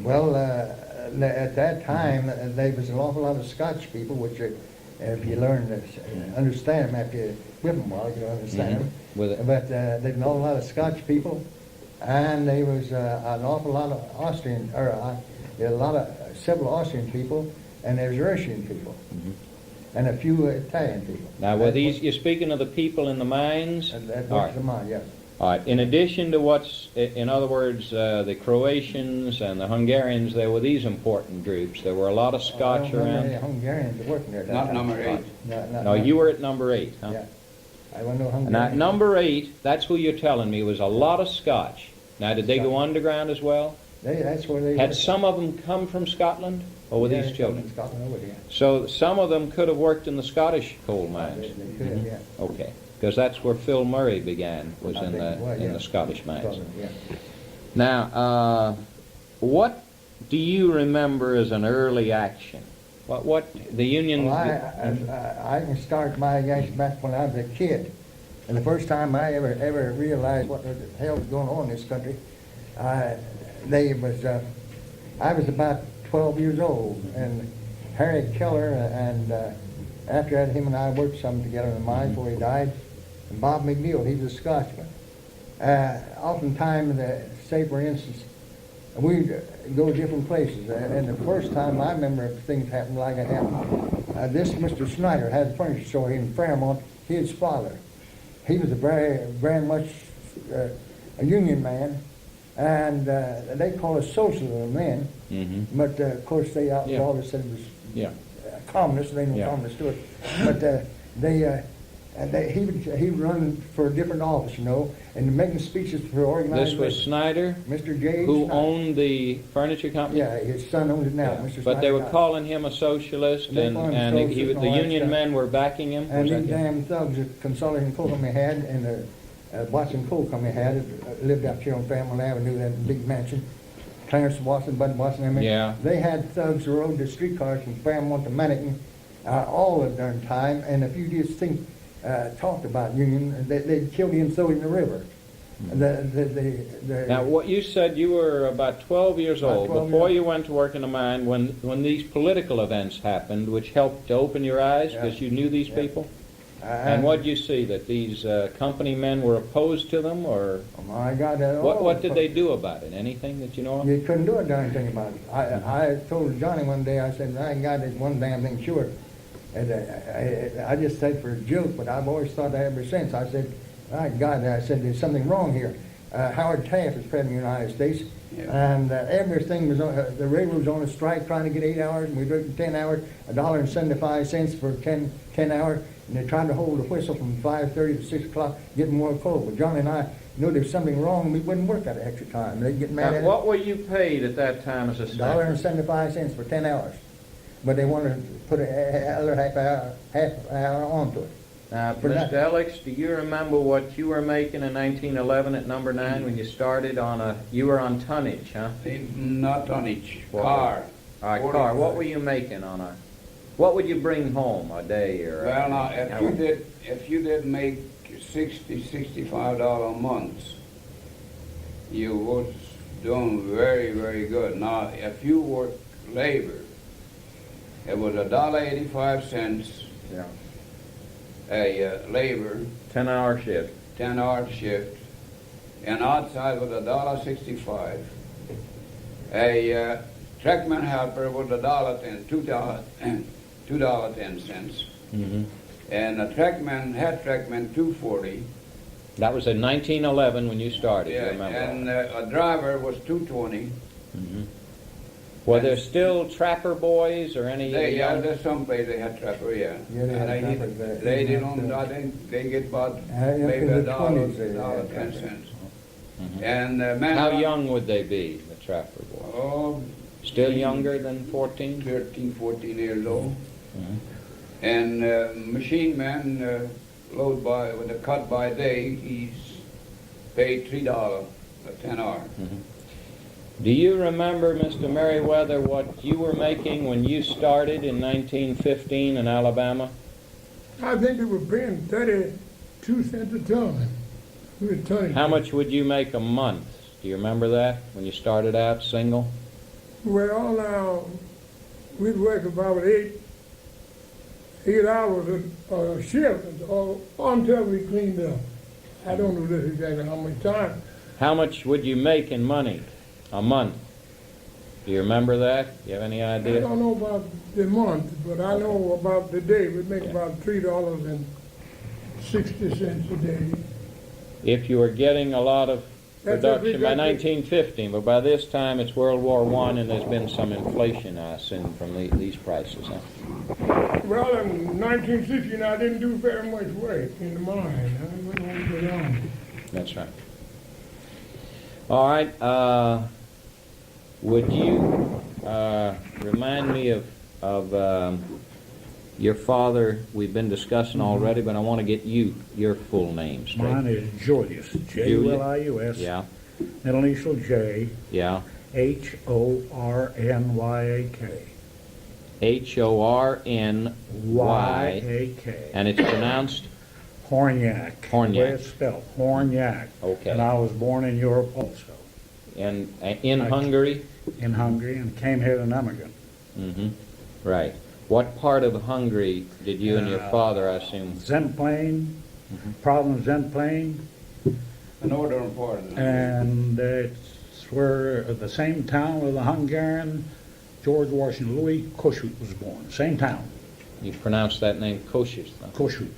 Well, at that time, there was an awful lot of Scotch people, which if you learn to understand them after you whip them well, you understand them. With it. But there was an awful lot of Scotch people, and there was an awful lot of Austrian, several Austrian people, and there's Russian people, and a few Italian people. Now, were these, you're speaking of the people in the mines? That All was right. the mine, yes. All right. In addition to in other words, the Croatians and the Hungarians, there were these important groups. There were a lot of Scotch I don't remember around. any Hungarians working there. at that Not time. number 8. No, you were at number 8, huh? Yeah. I wasn't no Hungarian. Now, at number 8, that's who you're telling me, was a lot of Scotch. Now, did they go underground as well? That's where they Had worked. some of them come from Scotland, or were Yeah, these they children? come from Scotland over here. So some of them could have worked in the Scottish coal mines. They could, yeah. Okay, because that's where Phil Murray began, was I in think it was, in yeah. the Scottish mines. Scotland, yeah. Now, what do you remember as an early action? What the Union? Well, I can start my guess back when I was a kid. And the first time I ever realized what the hell was going on in this country, I was about 12 years old, and Harry Keller, and after that, him and I worked some together in the mines before he died, and Bob McNeil, he was a Scotsman. Oftentimes, say for instance, we'd go different places, and the first time I remember things happened like it happened, this Mr. Snyder had a furniture store in Fairmont, his father. He was a very much a union man, and they call us socialism then, Mm-hmm. but of course they outlawed us, said it was Yeah. communists, they ain't no Yeah. communists to it. But he would run for a different office, you know, and making speeches for organized. This was labor. Snyder, Mr. J. who Snyder. owned the furniture company. Yeah, his son owns it now, Yeah. Mr. But they were Snyder. calling him a socialist, They and, called him and socialist and the all that Union stuff. men were backing him. And Was that these him? damn thugs that Consolidated Coal Company had, and the Watson Coal Company had, lived out here on Fairmont Avenue, that big mansion. Clarence Watson, Bud Watson, I mean. Yeah. They had thugs who rode the streetcars from Fairmont to Manhattan all the darn time, and if you just think, talked about Union, they'd kill you and throw you in the river. Now, what you said, you were about 12 years About old 12 before years. you went to work in the mine when these political events happened, which helped to open your eyes Yeah. because you knew these Yeah. people. And what did you see? That these company men were opposed to them, or Oh my God! what did they do about it? Anything that you know of? You couldn't do a darn thing about it. I told Johnny one day, I said, I got this one damn thing cured. And I just said for a joke, but I've always thought that ever since. I said, my God, I said, there's something wrong here. Howard Taft was president of the United States, and everything was on, the railroad was on a strike trying to get 8 hours, and we worked 10 hours, $1.75 for 10 hours, and they're trying to hold the whistle from 5:30 to 6 o'clock, getting more coal. But Johnny and I knew there was something wrong, and we wouldn't work that extra time. They'd get mad Now, at what were you paid at that time as a staff? $1.75 for 10 hours. But they wanted to put another half hour onto it. Now, For Mr. that- Elekes, do you remember what you were making in 1911 at number 9 when you started you were on tonnage, huh? Not on each What? car. All right, car, what were you making what would you bring home a day or? Well, now, if you did make $65 months, you was doing very, very good. Now, if you work labor, It was $1.85 Yeah. a labor, 10-hour shift. 10-hour shift, and outside was $1.65. A trackman helper was $1.10, $2.10, Mm-hmm. and a trackman, head trackman, $2.40. That was in 1911 when you started, you Yeah, remember? and a driver was $2.20. Mm-hmm. Were there still trapper boys or any? There's some place they had trapper, yeah. Yeah, they had And trappers there. they didn't, I think they get about in maybe the $1, 20s they had $1.10. trappers. Mhm. And man, How young would they be, the trapper boys? Oh, Still younger than 14? 13, 14 years old. Mhm. And machine man, load by, with a cut by day, he's paid $3 a 10 hour. Do you remember, Mr. Merriweather, what you were making when you started in 1915 in Alabama? I think they were paying 32 cents a ton. We were turning. How much would you make a month? Do you remember that when you started out single? Well, now, we'd work about 8 hours a shift until we cleaned up. I don't know this exactly how much time. How much would you make in money a month? Do you remember that? Do you have any I idea? don't know about the month, but I know about the day. We'd make Yeah. about $3.60 a day. If you were getting a lot of That's production by exactly- 1915, but by this time it's World War I and there's been some inflation, I assume, from these prices, huh? Well, in 1916, I didn't do very much work in the mine. I went on to the army. That's right. All right, would you remind me of your father? We've been discussing already, but I want to get your full name straight. Mine is Julius, Julius. Yeah, Middle initial J, yeah. Hornyak. Horny, and it's pronounced Hornyak. Hornyak. The way it's spelled, Hornyak. Okay. And I was born in Europe also, in Hungary. in Hungary, and came here an immigrant. Mm-hmm. Right. What part of Hungary did you and your father, I assume? Zemplén, Province Zemplén, The northern part of it. and it's where the same town where the Hungarian George Washington Louis Kossuth was born. Same town, You pronounced that name Kossuth. Huh? Kossuth.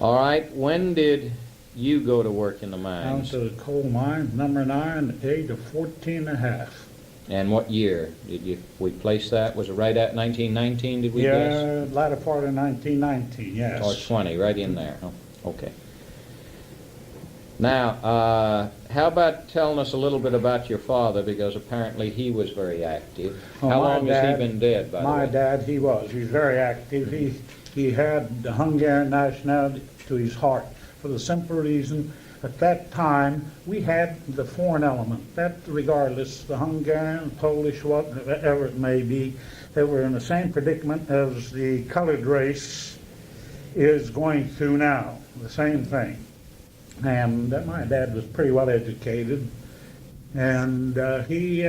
All right. When did you go to work in the Down mines? to the coal mine, number 9, at the age of 14 and a half. And what year did we place that? Was it right at 1919, did we guess? Yeah, latter part of 1919, yes. Or 20, right in there. Oh, okay. Now, how about telling us a little bit about your father, because apparently he was very active. Well, How my long has he dad- been dead, by the My way? dad, he was very active. He had the Hungarian nationality to his heart for the simple reason at that time we had the foreign element. That regardless, the Hungarian, Polish, whatever it may be, they were in the same predicament as the colored race is going through now, the same thing. And my dad was pretty well educated, and he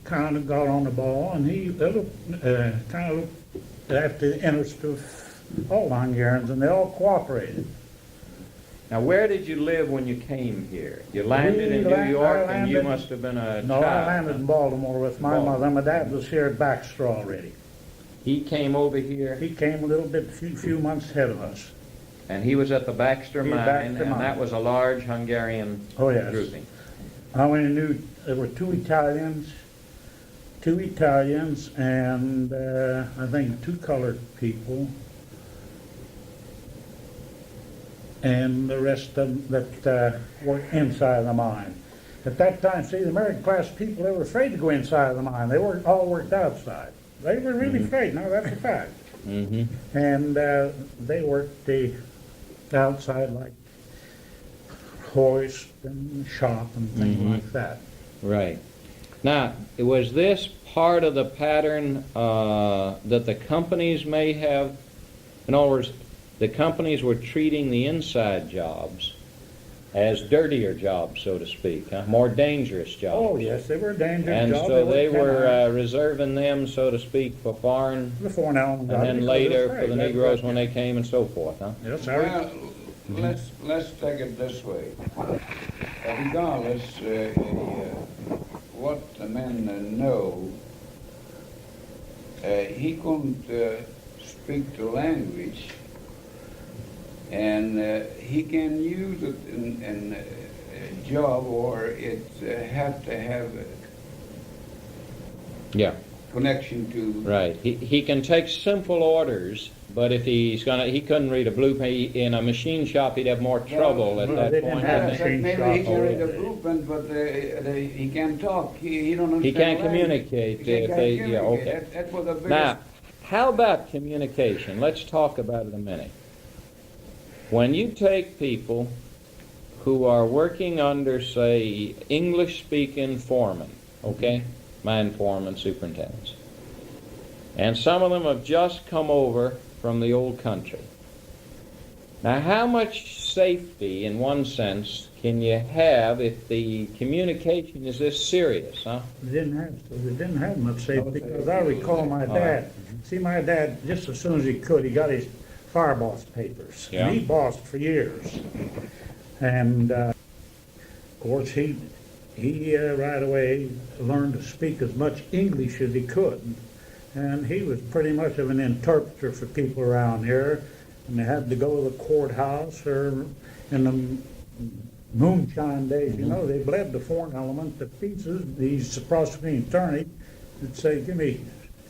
kind of got on the ball, and he kind of looked after the interest of all the Hungarians, and they all cooperated. Now, where did you live when you came here? You landed in New I York, and you landed- must have been a No, child. I landed in Baltimore with my Baltimore. mother. My dad was here at Baxter already. He came over here, He came a little bit, few months ahead of us. and he was at the Baxter He was Mine, Baxter and Mine. that was a large Hungarian Oh, yes. grouping. I only knew there were two Italians, and I think 2 colored people, and the rest of them that worked inside the mine. At that time, see, the American class people, they were afraid to go inside the mine. They all worked outside. They were really afraid. No, that's a fact. Mm-hmm. And they worked the outside like hoist and shop and things like that. Right. Now, was this part of the pattern that the companies may have? In other words, the companies were treating the inside jobs as dirtier jobs, so to speak, huh? More dangerous jobs. Oh, yes, they were dangerous And jobs. so they kinda were reserving them, so to speak, for foreign, before now. and then later for the Negroes when they came and so forth, huh? Yes, I Well, let's take it this way. Regardless, what the men know, he couldn't speak the language, and he can use it in a job, or it have to have a Yeah, connection to. right. He can take simple orders, but if he couldn't read a blueprint in a machine shop, he'd have more trouble at well, that they didn't point. have I think. machine Maybe he shop can read the already. blueprint, but he can't talk. He don't understand. He can't the language. communicate He if can't they, yeah, communicate. okay. That was the biggest. Now, how about communication? Let's talk about it a minute. When you take people who are working under, say, English-speaking foremen, okay, mine foremen, superintendents, and some of them have just come over from the old country. Now, how much safety, in one sense, can you have if the communication is this serious, huh? They didn't have much safety, because I recall my dad, see, my dad, just as soon as he could, he got his fire boss papers. Yeah. And he bossed for years. And, of course, he right away learned to speak as much English as he could. And he was pretty much of an interpreter for people around here. And they had to go to the courthouse, or in the moonshine days, you know, they bled the foreign element to pieces. These prosecuting attorney would say, give me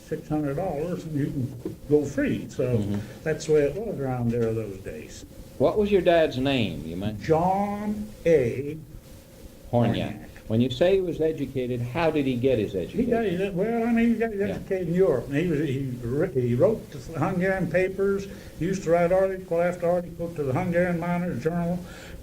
$600 and you can go free. So that's the way it was around there those days. What was your dad's name, you mentioned? John A. Hornyak. When you say he was educated, how did he get his He education? got his, well, I mean, he got his educated in Europe. And he wrote the Hungarian papers. He used to write article after article to the Hungarian Miners Journal,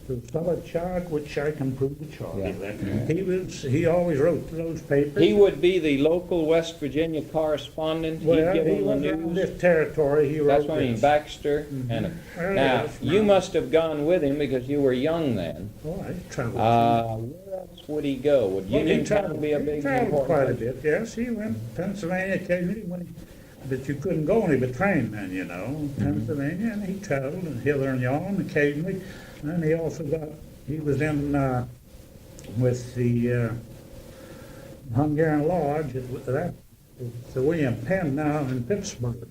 to Belotsky, which I can prove the charge. Yeah. He always wrote those papers. He would be the local West Virginia correspondent. Well, He'd give he them the was around news. this territory. He wrote That's what I mean, this. Baxter. And Well, now, yes, you no. must have gone with him because you were young then. Oh, I traveled. Where else would he go? Would Well, he Uniontown be a he big traveled quite a important? bit, yes. He went to Pennsylvania occasionally, but you couldn't go only by train then, you know, Pennsylvania, and he traveled, and hither and yon occasionally. And he also he was in with the Hungarian Lodge at the William Penn now in Pittsburgh.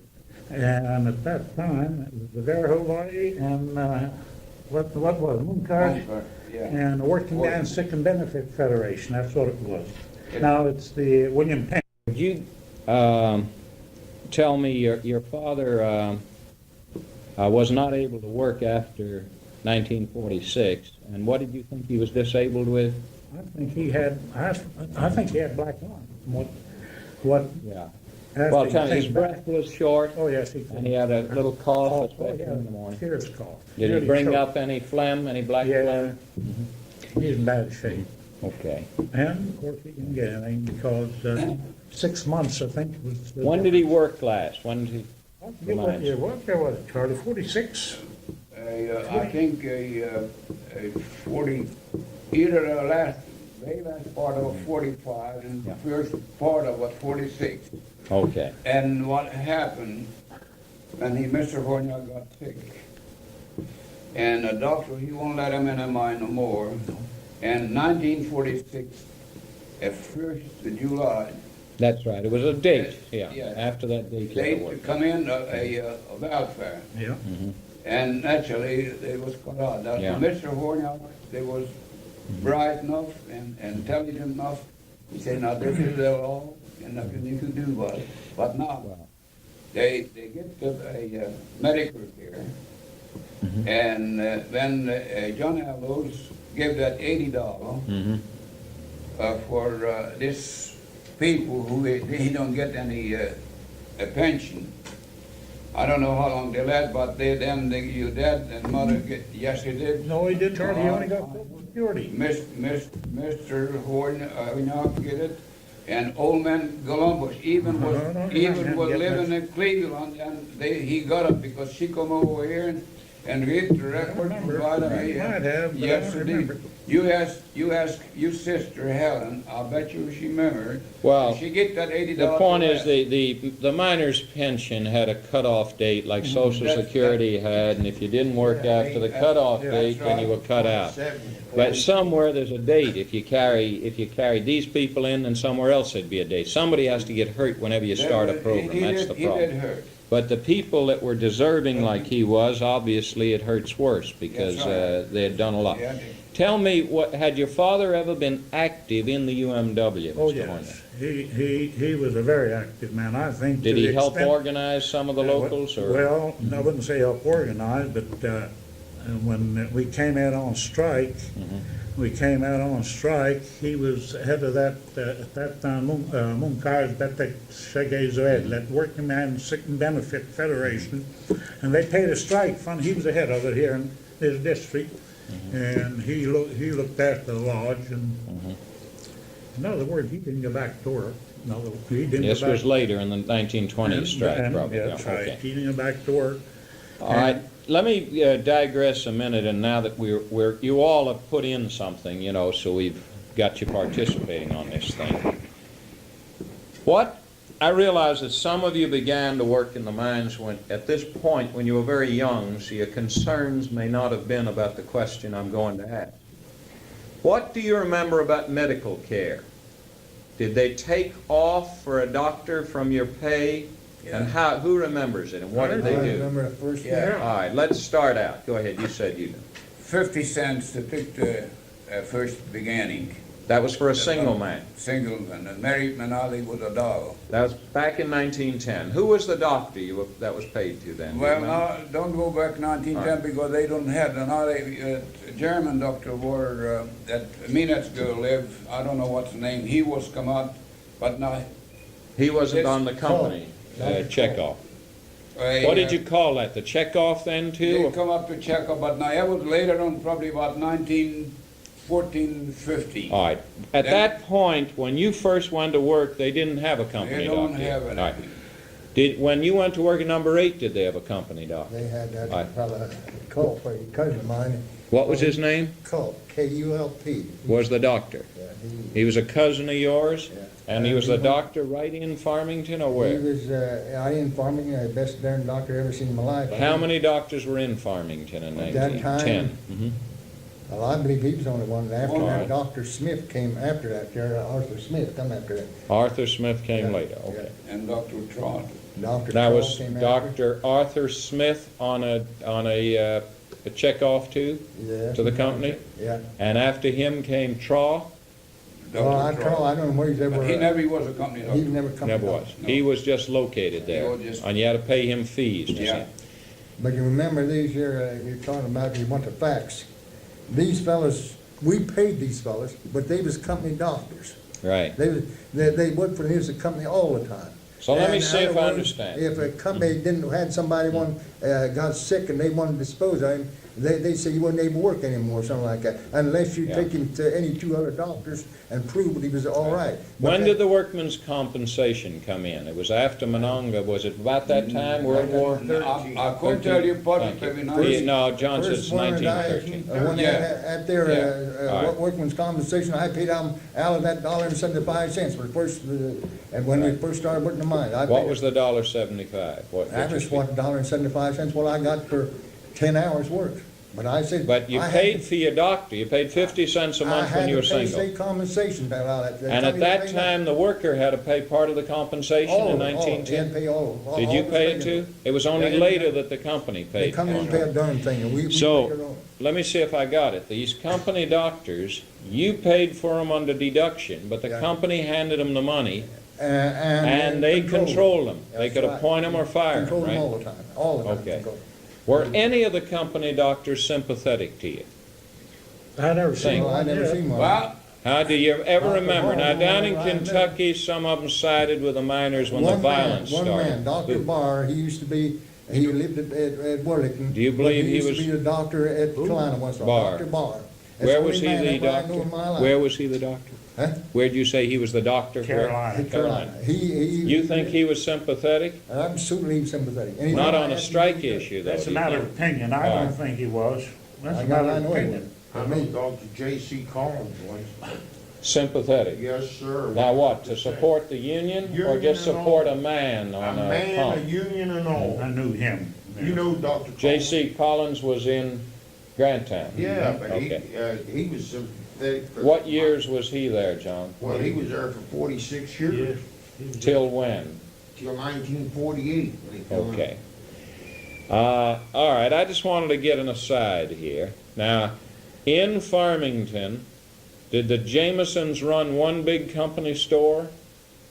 And at that time, it was the Verhovai and what was it, Munkar? Yeah. And the Working Man's Sick and Benefit Federation, that's what it was. Now it's the William Penn. Would you tell me your father was not able to work after 1946, and what did you think he was disabled with? I think he had black lung. What? Yeah. as Well, they tell me, his think breath was short, Oh, yes, he and he had a little cough, Oh, especially yeah, in the morning. fierce cough. Did he Really bring choked. up any phlegm, any black Yeah, phlegm? he's in bad shape. Okay. And, of course, he didn't get anything because 6 months, I think, was... When did he work last? When did he? I forget what year, what year was it, Charlie, 46? I think a 40, either the very last part of a 45 and the first part of a 46. Okay. And what happened when Mr. Hornyak got sick, and the doctor, he won't let him in the mine no more. And 1946, at 1st of July, That's right. It was a date. Yeah. Yeah. After that date. they yeah, it come in a welfare. Yeah. And naturally, they was cut out. Now, Yeah. Mr. Hornyak, they was bright enough and intelligent enough. He said, now this is the law, and nothing you can do about it. But now, they get to a medical care, and then John Allos gave that $80 for this people who he don't get any pension. I don't know how long they led, but your dad and mother yes, he did. No, he didn't, Charlie, he only got Social Security. Mr. Hornyak get it, and old man Columbus even was No, even was get living in Cleveland, and he got it because she come over here and read the I record. remember. Right I away. might have, but I Yes, don't indeed. remember. You ask your sister Helen, I'll bet you she remembered. Well, Did she get that $80? The point is, less? the miner's pension had a cutoff date like Social That's- Security had, and if you didn't work Yeah, after the that's- cutoff yeah, date, that's then you right. were cut out. But somewhere there's a date. If you carry these people in, then somewhere else there'd be a date. Somebody has to get hurt whenever you start a program. That's the He did problem. hurt. But the people that were deserving like he was, obviously it hurts worse because That's right. they had done a lot. Yeah. Tell me, had your father ever been active in the UMW, Mr. Oh, Hornyak? yes. He was a very active man, I think. Did to he the help extent- organize some of the locals, or? Well, I wouldn't say help organize, but when we came out on strike, he was head of that, at that time, Munkars Betek Segezed, that Working Man Sick and Benefit Federation. And they paid a strike fund. He was the head of it here in his district. And he looked after the lodge. And in other words, he didn't go back to work. He didn't This go back. was later in the 1920s strike, And- probably. yeah, that's Yeah, right. okay. He didn't go back to work. All right, let me digress a minute, and now that you all have put in something, so we've got you participating on this thing. I realize that some of you began to work in the mines at this point when you were very young, so your concerns may not have been about the question I'm going to ask. What do you remember about medical care? Did they take off for a doctor from your pay? And who remembers it, and what did they I do? remember the first Yeah. year. All right, let's start out. Go ahead, you said you knew. 50 cents to pick the first beginning. That was for a single man. Single man. And Mary Manali was a dog. That was back in 1910. Who was the doctor that was paid to then? Do you Well, remember? now, don't go back 1910 because they don't have, now a German doctor where that Minetsgirl lived, I don't know what's the name, he was come out, but now. He wasn't Yes. on the company, checkoff. uh, What did you call that, the checkoff then They too? come up to check up, but now that was later on, probably about 1914, 15. All right, at Then- that point, when you first went to work, they didn't have a company They doctor. don't have All right. anything. When you went to work at number 8, did they have a company doctor? They had that Right. fella, Culp, a cousin of mine, What was his name? Culp, K-U-L-P. Was the doctor? Yeah, He was a cousin of yours? Yeah. And he was the doctor right in Farmington, or He where? was, I in farming, the best darn doctor I ever seen in my life. How many doctors were in Farmington in At that 1910? time? Well, I believe he was the only one. After All that, right. Dr. Smith came after that, Arthur Smith come after that. Arthur Smith came Yeah, later, okay. And Dr. Trott. Dr. That Troll was came after. Dr. Arthur Smith on a checkoff too, Yeah. to the company? Yeah. And after him came Traw? Well, I don't know where he's ever. But he never was a company He doctor. never come. Never was. He was just located there. He was just- And you had to pay him fees to see Yeah. him. But you remember these here, you're talking about, you want the facts. These fellas, we paid these fellas, but they was company doctors. Right. They worked for his company all the time. So let me And see in if other I words, understand. If a company had somebody got sick and they wanted to dispose of him, they say he wasn't able to work anymore, something like that, unless you Yeah. take him to any 2 other doctors and prove that he was all right. But When that- did the workman's compensation come in? It was after Monongah, was it about that time, World War? I couldn't tell you positively. now. No, John says First one that I- 1913. when they Yeah. had their Yeah. All right. workman's compensation, I paid out of that $1.75 for the first, and when we first started working the mine. What was the $1.75? Average, what, $1.75? What I got for 10 hours work. But I said. But you I had paid to- for your doctor, you paid 50 cents a month when you were I had to pay single. state compensation back out of that. And at that time, the worker had to pay part of the compensation in 1910? Pay all. Did you pay it too? It was only Yeah. later that the company They paid come in and for pay it. a darn thing, and we paid it So, all. let me see if I got it. These company doctors, you paid for them under deduction, but the Yeah. company handed them the money, And and they controlled them. They That's could right. appoint them or fire them, Control them all right? the time, all the time. Okay. Control. Were any of the company doctors sympathetic to you? I never Sing. seen Well, I one never yet. seen one. Well, How do you ever Dr. remember? Now, Barr, down in I remember. Kentucky, some of them sided with the miners when the violence One started. man, Dr. Who? Barr, he used to be, he lived at Worthington. Do you believe but he used was- to be the doctor at Carolina once. Barr. Dr. Barr. That's Where the was only he man the ever I doctor? knew in my life. Where was he the doctor? Huh? Where'd you say he was the doctor? Where? Carolina. Carolina. You think he was sympathetic? Absolutely sympathetic. Not Anytime I on a asked him strike to do it, issue, though. That's do a you matter think? of opinion. I don't think he was. That's I a matter I of know he opinion. was. I know Dr. J.C. Collins was. Sympathetic. Yes, sir. Now what, to support the union, or Union just and support all. a man A on a man, a pump? union and all. I knew him. You know Dr. Collins? J.C. Collins was in Grantown. Yeah, but Okay. he was sympathetic. for- What years was he there, John? Well, he was there for 46 years, Yes. Till when? till 1948. when he come Okay. All right, I just wanted to get an aside here. Now, in Farmington, did the Jamesons run one big company store?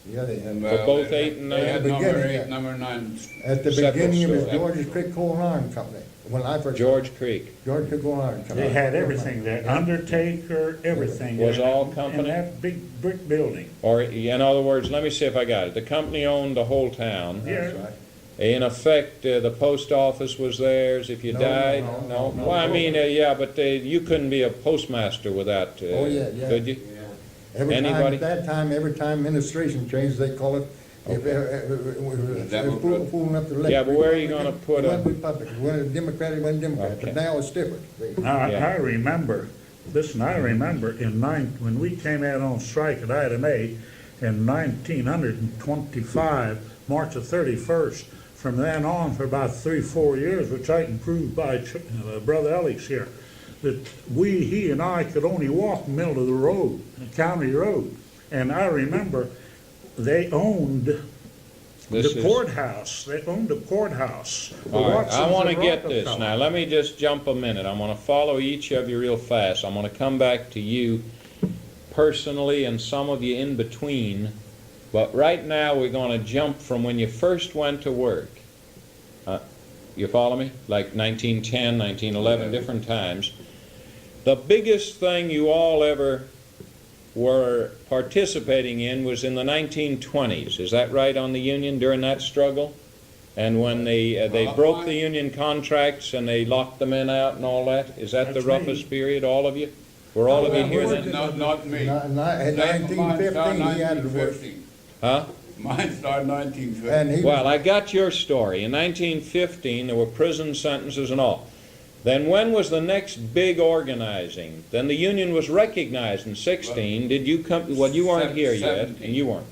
Yeah, they had. For both 8 and They 9? had The number beginning, 8, number 9. At the Separate beginning, it was store. George's Creek Coal and Iron Company, when I first. George Creek. George Creek Coal and Iron Company. They had everything there, Yeah. Undertaker, everything. Was in all that- company? In that big brick building. Or, in other words, let me see if I got it. The company owned the whole town. That's Yeah. right. In effect, the post office was theirs if you No, died? no, no. Well, I mean, yeah, but you couldn't be a postmaster without, Oh, yeah, yeah. could you? Every time, Anybody? at that time, every time administration changed, they call it, if, Democrat. fooling up the elect. Yeah, but where are you gonna put It a- went Republican, it went Democratic, it went Democrat, Okay. but now it's different. See? Now, Yeah. I remember, listen, I remember when we came out on strike at Item A in 1925, March the 31st. From then on, for about 3-4 years, which I can prove by Brother Elekes here, that he and I could only walk in the middle of the road, the county road. And I remember they owned This the is- courthouse. They owned the courthouse. The All right, I Watsons want to and get this. Rockefeller. Now, let me just jump a minute. I'm going to follow each of you real fast. I'm going to come back to you personally and some of you in between. But right now, we're going to jump from when you first went to work. You follow me? Like 1910, 1911, different times. The biggest thing you all ever were participating in was in the 1920s. Is that right, on the union during that struggle? And when they broke the union contracts and they locked the men out and all that? Is that the That's me. roughest period, all of you? Were all of you here then? Not me. In Mine 1915, started he had to work. 1915. Huh? Mine started 1950. And he Well, was, I got your story. In 1915, there were prison sentences and all. Then when was the next big organizing? Then the union was recognized in 16. Did you come? Well, you weren't here yet, 17. and you weren't.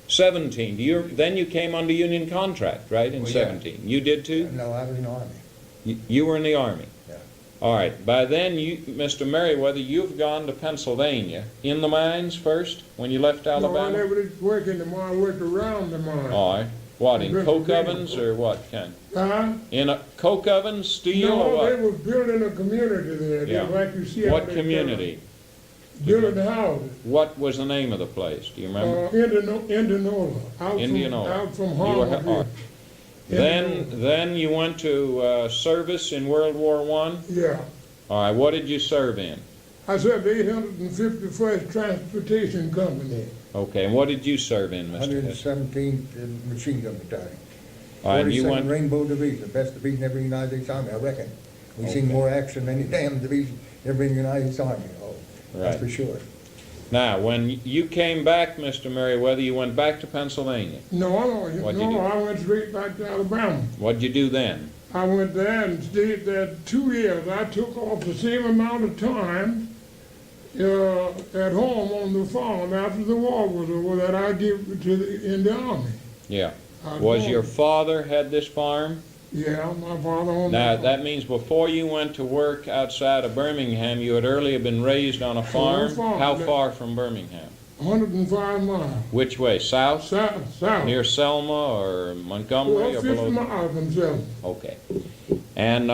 17. Then you came under union contract, right, in Well, yeah. 17. You did too? no, I was in the Army. You were in the Army? Yeah. All right. By then, Mr. Merriweather, you've gone to Pennsylvania. In the mines first, when you left No, I Alabama? never did work in the mine, I worked around the mine. All right. What, in Good coke for me. ovens or what kind? Huh? In a coke oven, steel, or No, they what? was building a community there, Yeah. just like you see out What there. community? Building houses. What was the name of the place? Do you remember? Indianola, Indianola. out from You were- Harvard. Then you went to service in World War I? Yeah. All right, what did you serve in? I served the 851st Transportation Company. Okay, and what did you serve in, Mr. Hess? 117th Machine Gun Battalion. All right, you 42nd went, Rainbow Division, best division ever in the United States Army, I reckon. We've seen Okay. more action than any damn division ever in the United States Army, oh, that's Right. for sure. now, when you came back, Mr. Merriweather, you went back to Pennsylvania. No, What'd you do? I went straight back to Alabama. What'd you do then? I went there and stayed there 2 years. I took off the same amount of time at home on the farm after the war was over that I give in the Army. Yeah. I Was told- your father had this farm? Yeah, my father owned Now, the that means before you went to work outside of Birmingham, you had earlier been raised on a farm? farm, How yeah. far from Birmingham? 105 miles. Which way, south? South. Near Selma or Montgomery Well, or 50 below? miles from Selma. Okay. And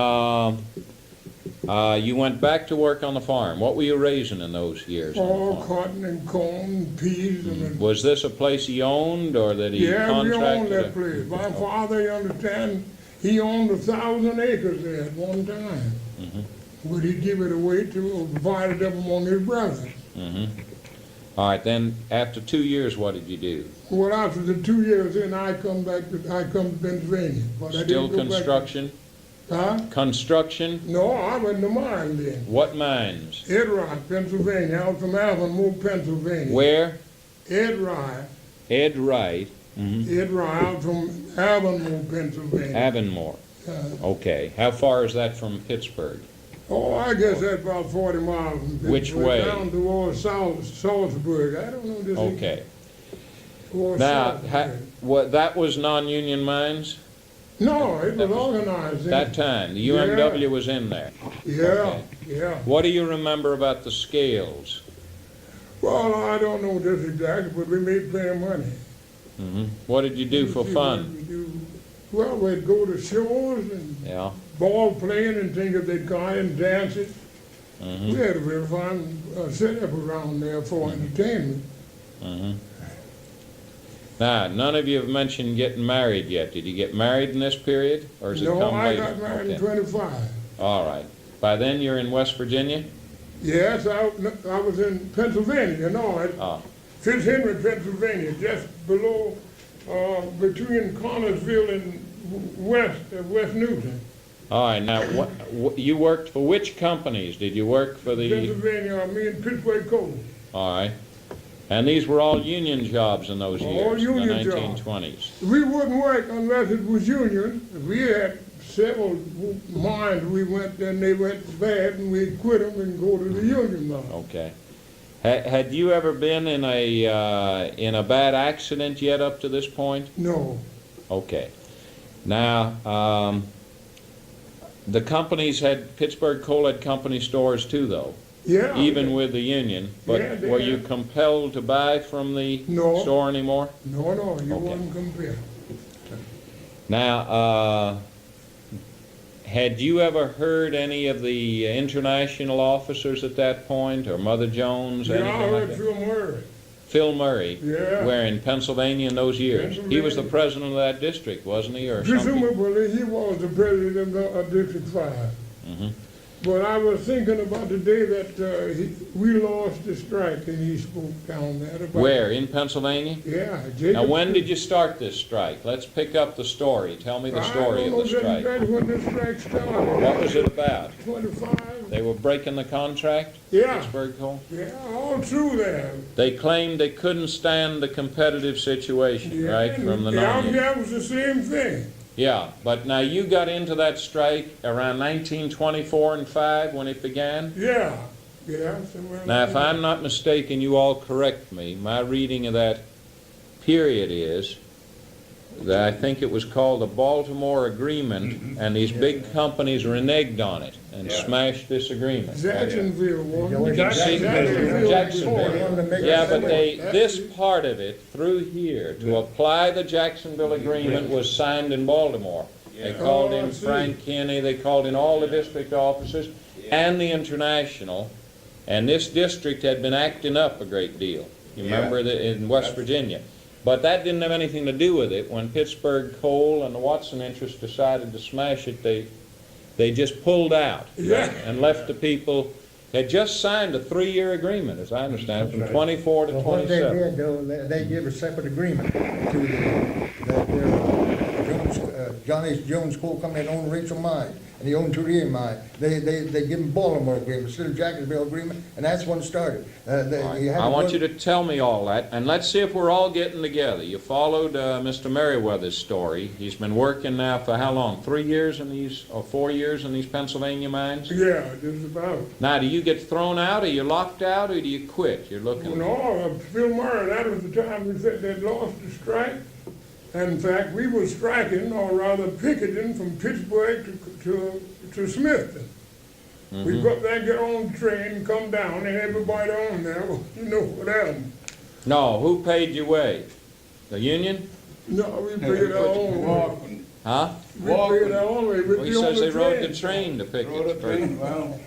you went back to work on the farm. What were you raising in those years on All the farm? cotton and corn, peas, and Was this a place he owned or that he yeah, we contracted? owned that place. My father, you understand, he owned 1,000 acres there at one time. But he give it away to divide it up among his brothers. All right, then after 2 years, what did you do? Well, after the 2 years in, I come to Pennsylvania. But I Still didn't go back. construction? Huh? Construction? No, I went to mine then. What mines? Ed Rye, Pennsylvania. I was from Avonmore, Pennsylvania. Where? Ed Rye. Ed Wright. Ed Rye. I was from Avonmore, Pennsylvania. Avonmore. Okay. How far is that from Pittsburgh? Oh, I guess that's about 40 miles from Pittsburgh. Which way? Down towards Salzburg. I don't know this. Okay. Towards Now, Salzburg. what, that was non-union mines? No, it was organized then. That time, the UMW was in there. Yeah, Okay. yeah. What do you remember about the scales? Well, I don't know this exactly, but we made plenty of money. What did you do for fun? Well, we'd go to shows and Yeah. ball playing and things of that kind and dancing. We had a very fun setup around there for entertainment. Now, none of you have mentioned getting married yet. Did you get married in this period, or has it No, come I later? got married in Okay. 25. All right. By then, you're in West Virginia? Yes, I was in Pennsylvania, Ah. Fitzhenry, Pennsylvania, just below, between Connersville and West Newton. All right. Now, you worked for which companies? Did you work for the... Pennsylvania, me and Pittsburgh Coal. All right. And these were all union jobs in those All years, in the union jobs. 1920s. We wouldn't work unless it was union. We had several mines we went, then they went bad, and we quit them and go to the union mine. Okay. Had you ever been in a bad accident yet up to this point? No. Okay. Now, the companies Pittsburgh Coal had company stores too, though, Yeah. even with the union. But Yeah, they were you had. compelled to buy from the No. store anymore? No, you Okay. wouldn't compare. Now, had you ever heard any of the international officers at that point, or Mother Jones, Yeah, I anything like heard that? Phil Murray. Phil Murray, Yeah. where in Pennsylvania in those years? He was the Pennsylvania. president of that district, wasn't he, or something? Presumably, he was the president of District 5. But I was thinking about the day that we lost the strike, and he spoke down there about... Where, in Pennsylvania? Yeah. Now, when did you start this strike? Let's pick up the story. Tell me the story of the I don't know strike. exactly when the strike started. What was it about? 25. They were breaking the contract? Yeah. Pittsburgh Coal? Yeah, all through there. They claimed they couldn't stand the competitive situation, Yeah, right, from the and out non-union. here was the same thing. Yeah, but now you got into that strike around 1924 and 5 when it began? Yeah, somewhere Now, like if that. I'm not mistaken, you all correct me, my reading of that period is that I think it was called the Baltimore Agreement, and these big companies reneged on it and smashed this agreement. Jacksonville, wasn't it? Jacksonville. Jacksonville. Yeah, but this part of it, through here, to apply the Jacksonville Agreement was signed in Baltimore. They called Oh, I in see. Frank Kinney, they called in all the district officers and the international, and this district had been acting up a great deal. You remember that in West Virginia. But that didn't have anything to do with it. When Pittsburgh Coal and the Watson interest decided to smash it, they just pulled out Yeah. and left the people, had just signed a 3-year agreement, as I understand it, from 24 to But what they 27. did, though, they give a separate agreement to Johnny Jones Coal Company that owned Rachel Mine, and he owned Tulare Mine. They give them Baltimore agreement instead of Jacksonville agreement, and that's when it started. I want you to tell me all that, and let's see if we're all getting together. You followed Mr. Merriweather's story. He's been working now for how long? 3 years in these, or 4 years in these Pennsylvania mines? Yeah, just about. Now, do you get thrown out, are you locked out, or do you quit? You're looking... No, Phil Murray, that was the time we said they'd lost the strike. And in fact, we were striking, or rather picketing, from Pittsburgh to Smithton. We got there, get on the train, and come down, and everybody on there, well, you know what happened. No, who paid your way? The union? No, we paid our own way. Walking. Huh? We paid our own way. Well, he says they rode the train to Rode a Pickett. train, well,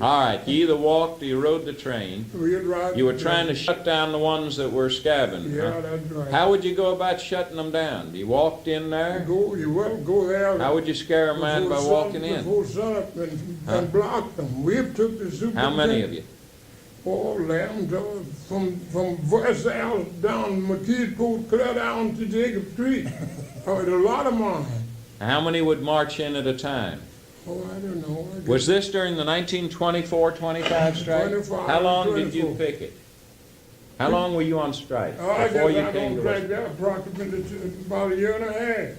All right, you either walked or you rode the train. We'd ride. You were trying to shut down the ones that were scabbing, Yeah, huh? that's right. How would you go about shutting them down? You walked in there? You wouldn't go there. How would you scare a man by before walking sun- in? Before sunup and block them. We took the superintendent. How many of you? All them, from Versailles down McKeesport, clear down to Jacob Street. Oh, it's a lot of mine. How many would march in at a time? Oh, I don't know. I Was guess this during the 1924-25 strike? 25, How long did you 24. picket? How long were you on strike Oh, I before you guess I came don't to think us? that approximately about a year and a half.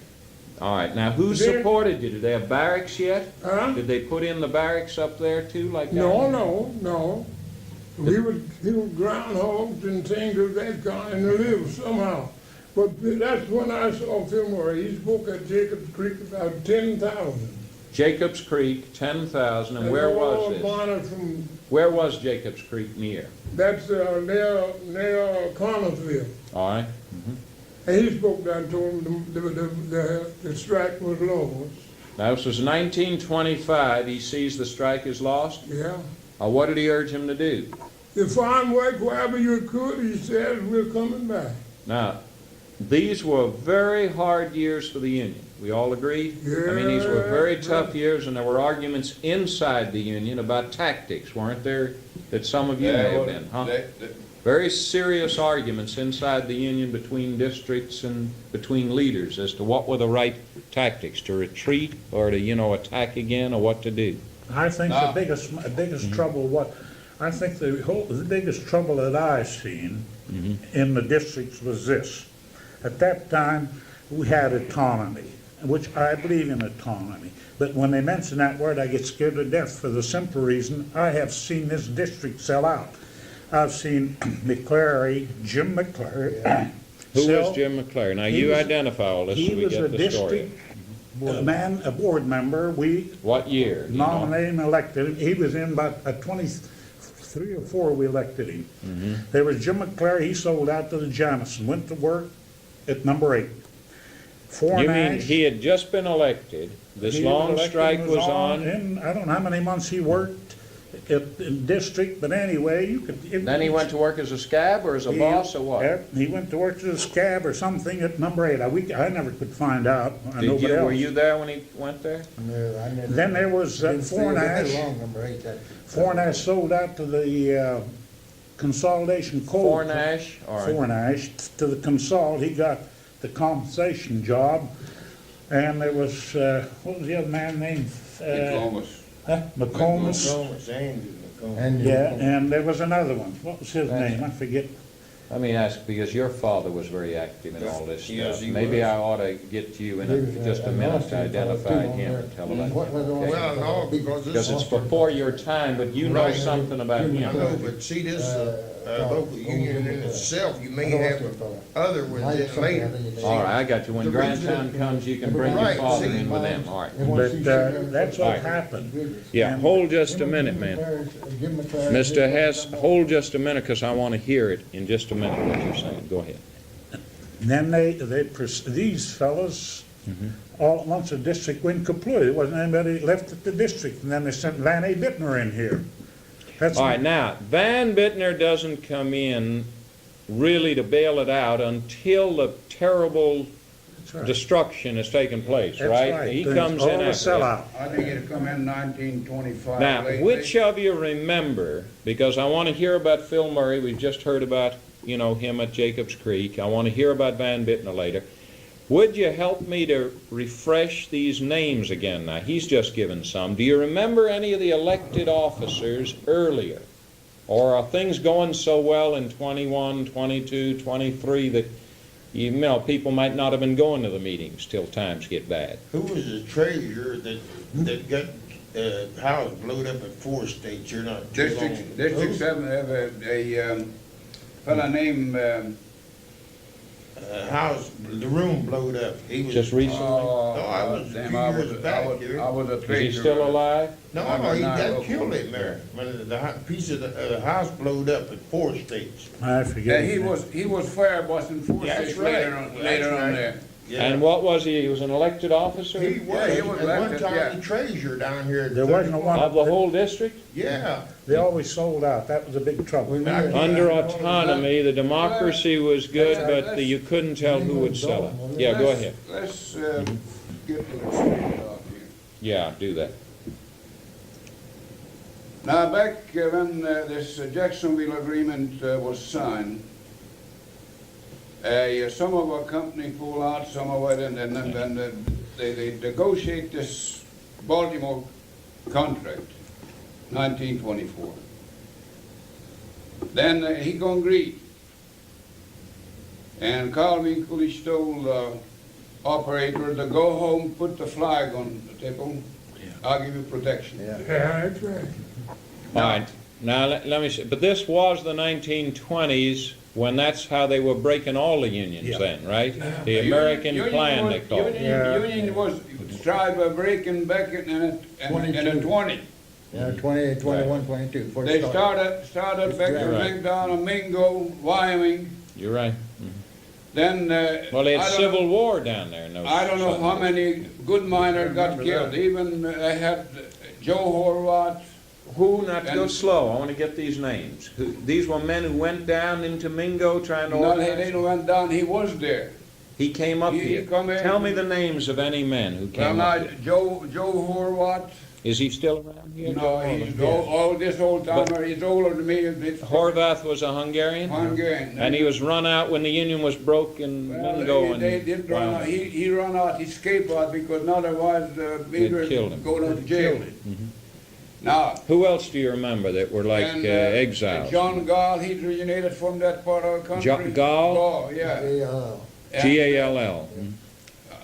All right, now who Then- supported you? Did they have barracks yet? Huh? Did they put in the barracks up there too, like No, down no. He was groundhogs and things of that kind and lived somehow. But that's when I saw Fillmore. He spoke at Jacobs Creek about 10,000. Jacobs Creek, 10,000, and where was this? From, Where was Jacobs Creek near? that's near Connersville. All right, And he spoke down to him, the strike was lost. now this was 1925, he sees the strike is lost. Yeah. What did he urge him to do? You find work wherever you could, he said, we're coming back. Now, these were very hard years for the Union. We all agreed? I mean, these were very Yeah. tough years, and there were arguments inside the Union about tactics, weren't there? That some of you may have been, huh? Very serious arguments inside the Union between districts and between leaders as to what were the right tactics, to retreat or to, attack again, or what to do. I think Now- the biggest trouble, I think the biggest trouble that I seen in the districts was this. At that time, we had autonomy, which I believe in autonomy. But when they mention that word, I get scared to death for the simple reason I have seen this district sell out. I've seen McClary, Jim McClary. Who sell- was Jim McClary? Now, He you was- identify all this so He we was a get the story. district a board member. We What year? do you know? nominated and elected him. He was in about 23 or 4 we elected him. Mm-hmm. There was Jim McClary, he sold out to the Jamison, went to work at number 8. You mean he had just been elected, this long strike was on, And I don't know how many months he worked in district, but anyway, you could. then he went to work as a scab or as a boss or what? He went to work as a scab or something at number 8. I never could find out. Did you, were you there when he went there? No, I never. Then there was Didn't see it that Fornash. long, number 8, that. Fornash sold out to the Consolidation Coal. Fornash, all right. Fornash to the Consol. He got the compensation job. And there was, what was the other man named? Thomas. McComas. Thomas, Andrew McComas. And Yeah, and there was another one. What was his name? I forget. Let me ask, because your father was very active in all this Yes, stuff. he Maybe was. I ought to get you in just a minute to identify him and tell about What him. was the one- okay? Well, no, because Because this, it's before your time, but you know Right. something about I him. know, but see, this local union in itself, you may have other ones in later. All right, I got you. When Grandtown comes, you can bring your Right, father see. in with them, all right. But that's what happened. Yeah, hold just a minute, man. Mr. Hess, hold just a minute, because I want to hear it in just a minute, what you're saying. Go ahead. And then these fellows, all at once the district went kaput. There wasn't anybody left at the district. And then they sent Van A. Bittner in here. That's All right, now, Van Bittner doesn't come in really to bail it out until the terrible That's right. destruction has taken place, That's right? He Then comes all in the after that. I sellout. think it come in 1925. Now, lately. which of you remember, because I want to hear about Phil Murray, we've just heard about, him at Jacobs Creek, I want to hear about Van Bittner later. Would you help me to refresh these names again? Now, he's just given some. Do you remember any of the elected officers earlier? Or are things going so well in 21, 22, 23 that, people might not have been going to the meetings till times get bad? Who was the treasurer that got, house blowed up at 4 states, you're not too long. District Who? 7 have a fella named, House, the room blowed up. He was. Just recently? I was a damn, few years back here. I was a Is treasurer. he still alive? No, I'm he not got local. killed in there, when the piece of the house blowed up at 4 states. I forget. Yeah, his name. he was fair, wasn't forced That's later right. on, That's later on right. there. Yeah. And what was he? He was an elected officer? He was, he was at one elected, time yeah. the treasurer down here. at There wasn't 34. one- Of the whole district? Yeah. They always sold out. That was a big trouble. Under autonomy, the democracy was good, but you couldn't tell who would sell it. Yeah, go ahead. Let's get to the straight off here. Yeah, do that. Now, back when this Jacksonville agreement was signed, some of our company pulled out, some of it, and they negotiate this Baltimore contract, 1924. Then he gone agree. And Carl Mikulich told operator to go home, put the flag on the table. I'll give you protection. Yeah. Yeah, that's right. All right, now let me see, but this was the 1920s, when that's how they were breaking all the unions Yeah. then, right? The American plan, they called it. Union was tried by breaking back in a 20. Yeah, 20, 21, 22. before it They started. started back in Right. McDonald, Mingo, Wyoming. You're right. Then Well, they had I don't civil know- war down there. No, I don't know how many good miners got killed. Even I had Joe Horvath. Who, not to go And- slow, I want to get these names. These were men who went down into Mingo trying to No, organize? they didn't went down. He was there. He came up He here. come in- Tell me the names of any men who Well, came now up here. Joe Horvath. Is he still around here? No, he's all this old timer. He's older than me. It's Horvath was a Hungarian? Hungarian. And he was run out when the union was broke in Well, Mingo and they did run out. Wyoming. He run out. He escaped out because otherwise Beaver killed him. go to jail. Now. Who else do you remember that were like and, exiles? John Gall, he originated from that part of the country. Gall? Gall, yeah. And, G-A-L-L.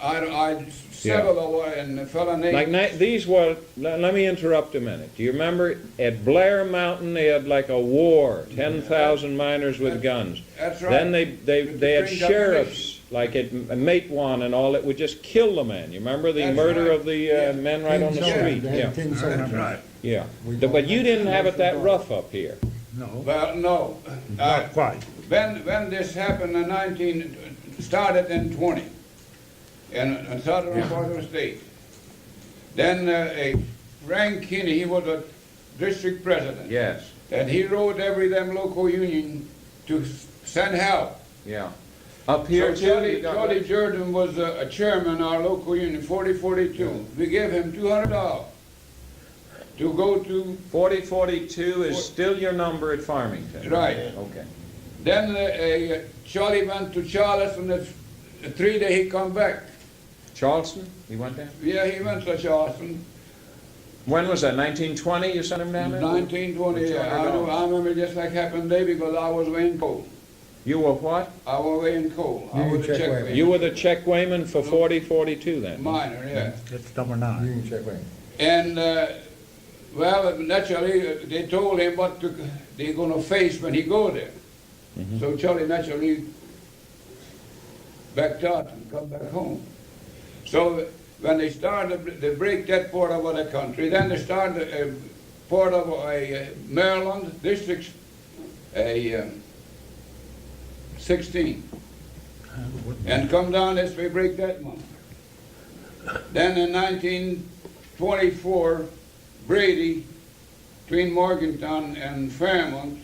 I several of and the fella named. Like these were, let me interrupt a minute. Do you remember at Blair Mountain, they had like a war, 10,000 miners with guns. That's right. Then they had bring sheriffs, like at Matewan and all, that would just kill the men. You remember the That's murder right. of the men right on the street? Yeah, That's right. yeah. But you didn't have it that rough up here. No, Well, no. not quite. When this happened in started in 20, in southern part of the state. Then Frank Kinney, he was a district president. Yes, And he wrote every them local union to send help. yeah. Up here So too, Charlie you got- Jordan was a chairman of our local union, 4042. We gave him $200 to go to, 4042 is still your number at Farmington? right. Okay. Then Charlie went to Charleston, the 3 days he come back. Charleston, you went there? Yeah, he went to Charleston, When was that, 1920 you sent him down there? 1920. I remember just like happened today because I was weighing coal. You were what? I was weighing coal. I Union was a check check weighman. weighman. You were the check weighman for 4042 then? Minor, yeah. It's number 9. Union check weighman. And, well, naturally, they told him what they're gonna face when he go there. So Charlie naturally backed out and come back home. So when they started, they break that part of the country, then they started a part of Maryland, District 16. And come down this way, break that one. Then in 1924, Brady, between Morgantown and Fairmont,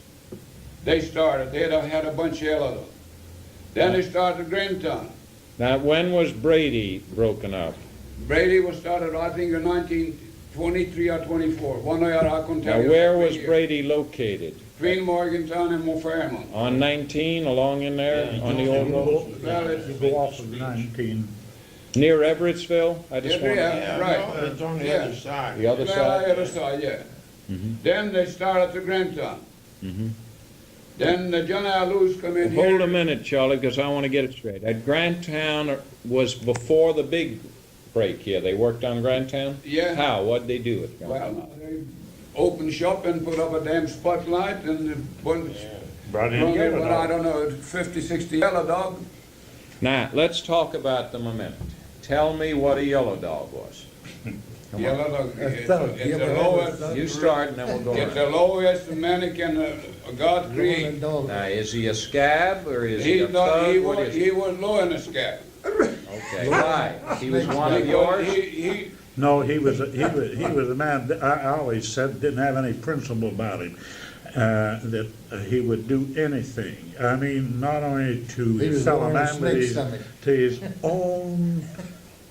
they started. They had a bunch of yellow. Then they started Greentown. Now, when was Brady broken up? Brady was started, I think, in 1923 or 24. One year I can tell Now, you. where was Year. Brady located? Between Morgantown and Fairmont. On 19, along in there, on the old road? Well, it's, You go off of 19. Near Everettsville? I just Yeah, want Yeah, right. no, it's on the Yeah. other side. the other well, side? the other side, yeah. Then they started to Greentown. Mhm. Then John L. Lewis come in here. Hold a minute, Charlie, because I want to get it straight. At Granttown was before the big break here. They worked on Granttown? Yeah. How? What'd they do with Granttown? Well, they opened shop and put up a damn spotlight and one, Brought in well, yellow I dog. don't know, 50, 60 yellow dog. Now, let's talk about them a minute. Tell me what a yellow dog was. Yellow dog. That's It's thug. the You ever heard of lowest, thug? You start and then we'll go it's the around. lowest mannequin God created. Now, is he a scab or is he a He's not, thug? What is he was low in the scab. Okay, why? He was one of yours? He, No, he was a man, that I always said, didn't have any principle about him. That he would do anything. I mean, not only to He his was fellow born man, in but snake stomach. to his own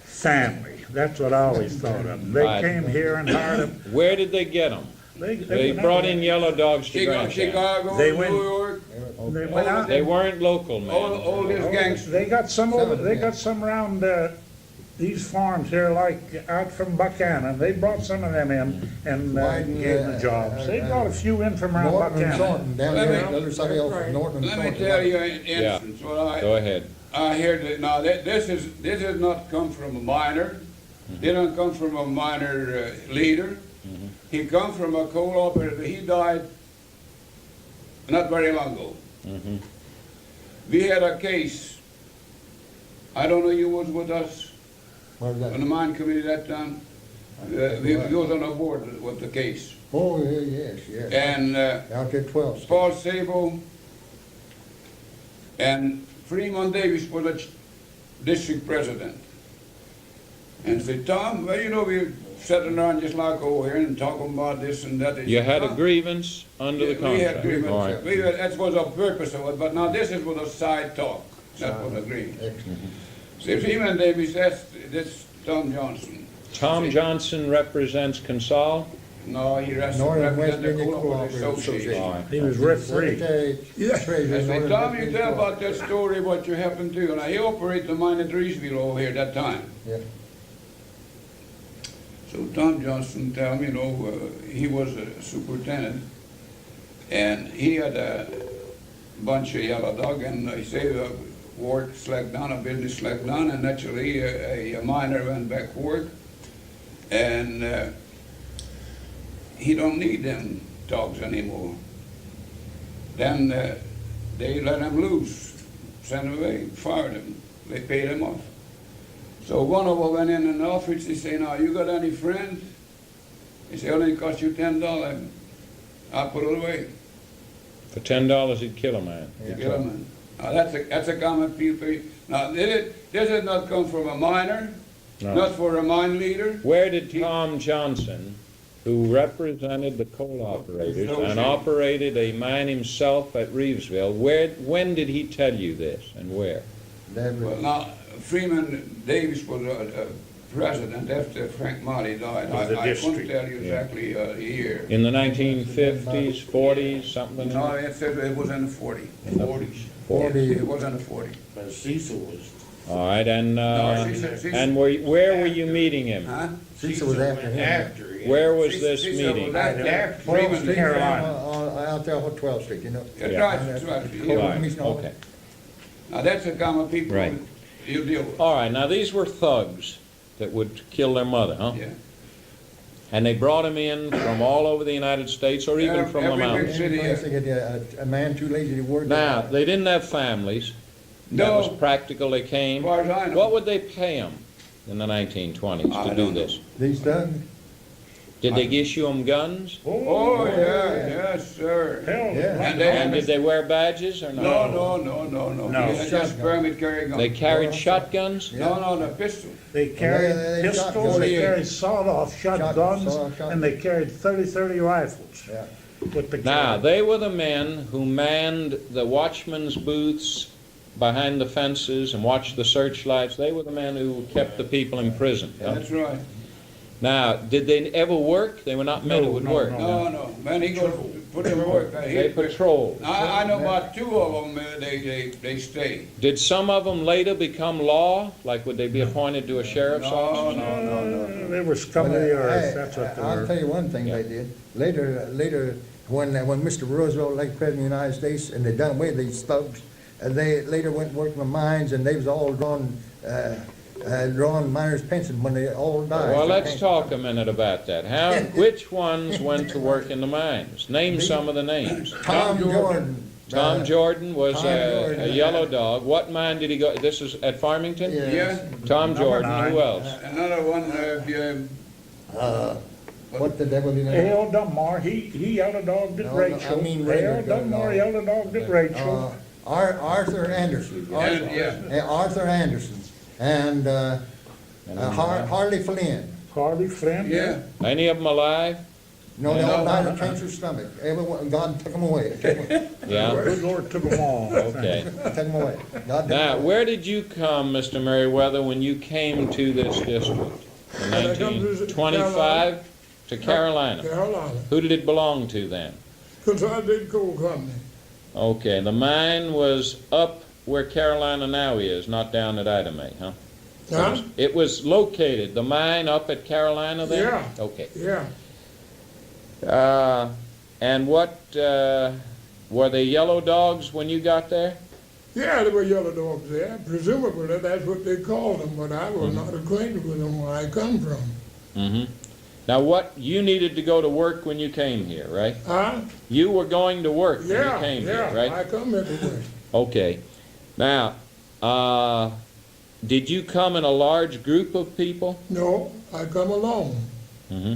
family. That's what I always thought of him. They Right. came here and hired him. Where did they get them? They They went brought out- in yellow dogs to Granttown. Chicago, They New went- York, They went out. They weren't local all men. this gangster. They got some over. They got some around these farms here, like out from Buchanan, they brought some of them in and Wyden, gave them jobs. They brought a few in from around Norton and Buchanan. Thornton, down Let there me- on the other side of That's right. Norton and Let me Thornton. tell you an instance, what Go ahead. I hear that, now, this has not come from a miner. It don't come from a miner leader. He come from a coal operator. He died not very long ago. We had a case, I don't know, you was with us Where's that? on the mine committee that time? We was on the board with the case. Oh, yeah, yes. And Out there 12th. Paul Sable and Freeman Davis was the district president. And said, Tom, well, you know, we're sitting around just like over here and talking about this and that. He You said, had a "Tom, grievance under the we had contract? agreement. All right. That was the purpose of it, but now this was a side talk. That was agreed. Excellent. So Freeman Davis, that's Tom Johnson. Tom Johnson represents Consol? No, he Northern West represented the Virginia Coal Operator Cooperative Association. All right. He was referee. Secretary, Yeah. Treasurer, I said, Northern Tom, West you Virginia tell about Cooperative. that story, what you happened to. Now, he operated the mine at Reesville over here that time. Yeah. So Tom Johnson tell me, you know, he was a superintendent, and he had a bunch of yellow dog, and he said work slacked down, a business slacked down, and naturally a miner went back to work, and he don't need them dogs anymore. Then they let him loose, sent him away, fired him, they paid him off. So one of them went in and offered, he said, now, you got any friends? He said, only cost you $10. I'll put it away. For $10 he'd kill a man. You get 'em. Now, that's a common people. Now, this did not come from a miner, No. not for a mine leader. Where did Tom Johnson, who represented the coal operators and operated a mine himself at Reevesville, when did he tell you this and where? That Well, was- now, Freeman Davis was a president after Frank Marty died. Was the I couldn't district. tell you exactly a year. In the 1950s, 40s, something? No, it said it was in the 40. 40s. 40. It was in the 40. But Cecil was, All right, and, No, Cecil- and where were you meeting him? Huh? Cecil was after him. after him. Where was this Cecil meeting? was after 12th Freeman. Street, Carolina. out there on 12th Street, you know. That's Yeah. right, that's right. Coal Right, Commission Hall. okay. Now, that's the common people Right. you deal with. All right, now these were thugs that would kill their mother, huh? Yeah. And they brought him in from all over the United States or even from the Every big mountains. city. Any place they get a man too lazy to work. Now, they didn't have families. That No. was practical, they As came. far as I know. What would they pay them in the 1920s I to do don't know. this? These thugs? Did they issue them guns? Oh, yeah, yes, sir. Hell, Yeah. And they And did they wear badges or No, not? no. No. They had just permit carry guns. They carried shotguns? No, the pistol. they carried They shot pistols, they guns. carried sawed-off shotguns, Sawed-off and they carried 30 rifles Yeah. with the Now, carry. they were the men who manned the watchmen's booths behind the fences and watched the searchlights. They were the men who kept the people in prison. huh? That's right. Now, did they ever work? They were not men who would No, work. no. No, man, he goes, put him to work. They patrolled. I know about two of them, they stayed. Did some of them later become law? Like, would they be appointed to a sheriff's office? No. They were scum of the earth, that's what they I'll tell were. you one thing Yeah. they did. Later, when Mr. Roosevelt elected President of the United States, and they done away with these thugs, they later went and worked in the mines, and they was all drawing miners' pension when they all died. Well, let's talk a minute about that. Which ones went to work in the mines? Name some of the names. Tom Jordan. Tom Jordan was Tom a Jordan. yellow dog. What mine did he go? This is at Farmington? Yeah. Yeah, Tom Jordan, who 9. else? another one, What the devil did he name? A.L. Dunmore, he yellow dogged at No, Rachel. I mean regular A.L. Dunmore dog. yellow dogged at Rachel. Arthur Anderson. Arthur Anderson. And Harley Flynn. Harley Flynn. yeah. Any of them alive? No, they No, all died no, of cancer stomach. Everyone, God took them away. Yeah? Good Lord took them all. Okay. Took them away. God took Now, 'em away. where did you come, Mr. Merriweather, when you came to this district? In I come to 1925? To Carolina. Carolina, Who did it belong to then? Consolidated Coal Company. Okay, the mine was up where Carolina now is, not down at Idamay, huh? Huh? It was located, the mine up at Carolina then? Yeah. Okay. Yeah. And what, were they yellow dogs when you got there? Yeah, there were yellow dogs there. Presumably, that's what they called them, but I was not acquainted with them where I come from. Mm-hmm. Now you needed to go to work when you came here, right? Huh? You were going to work when you Yeah, came here, yeah, right? I come everywhere. Okay. Now, did you come in a large group of people? No, I come alone. Mm-hmm.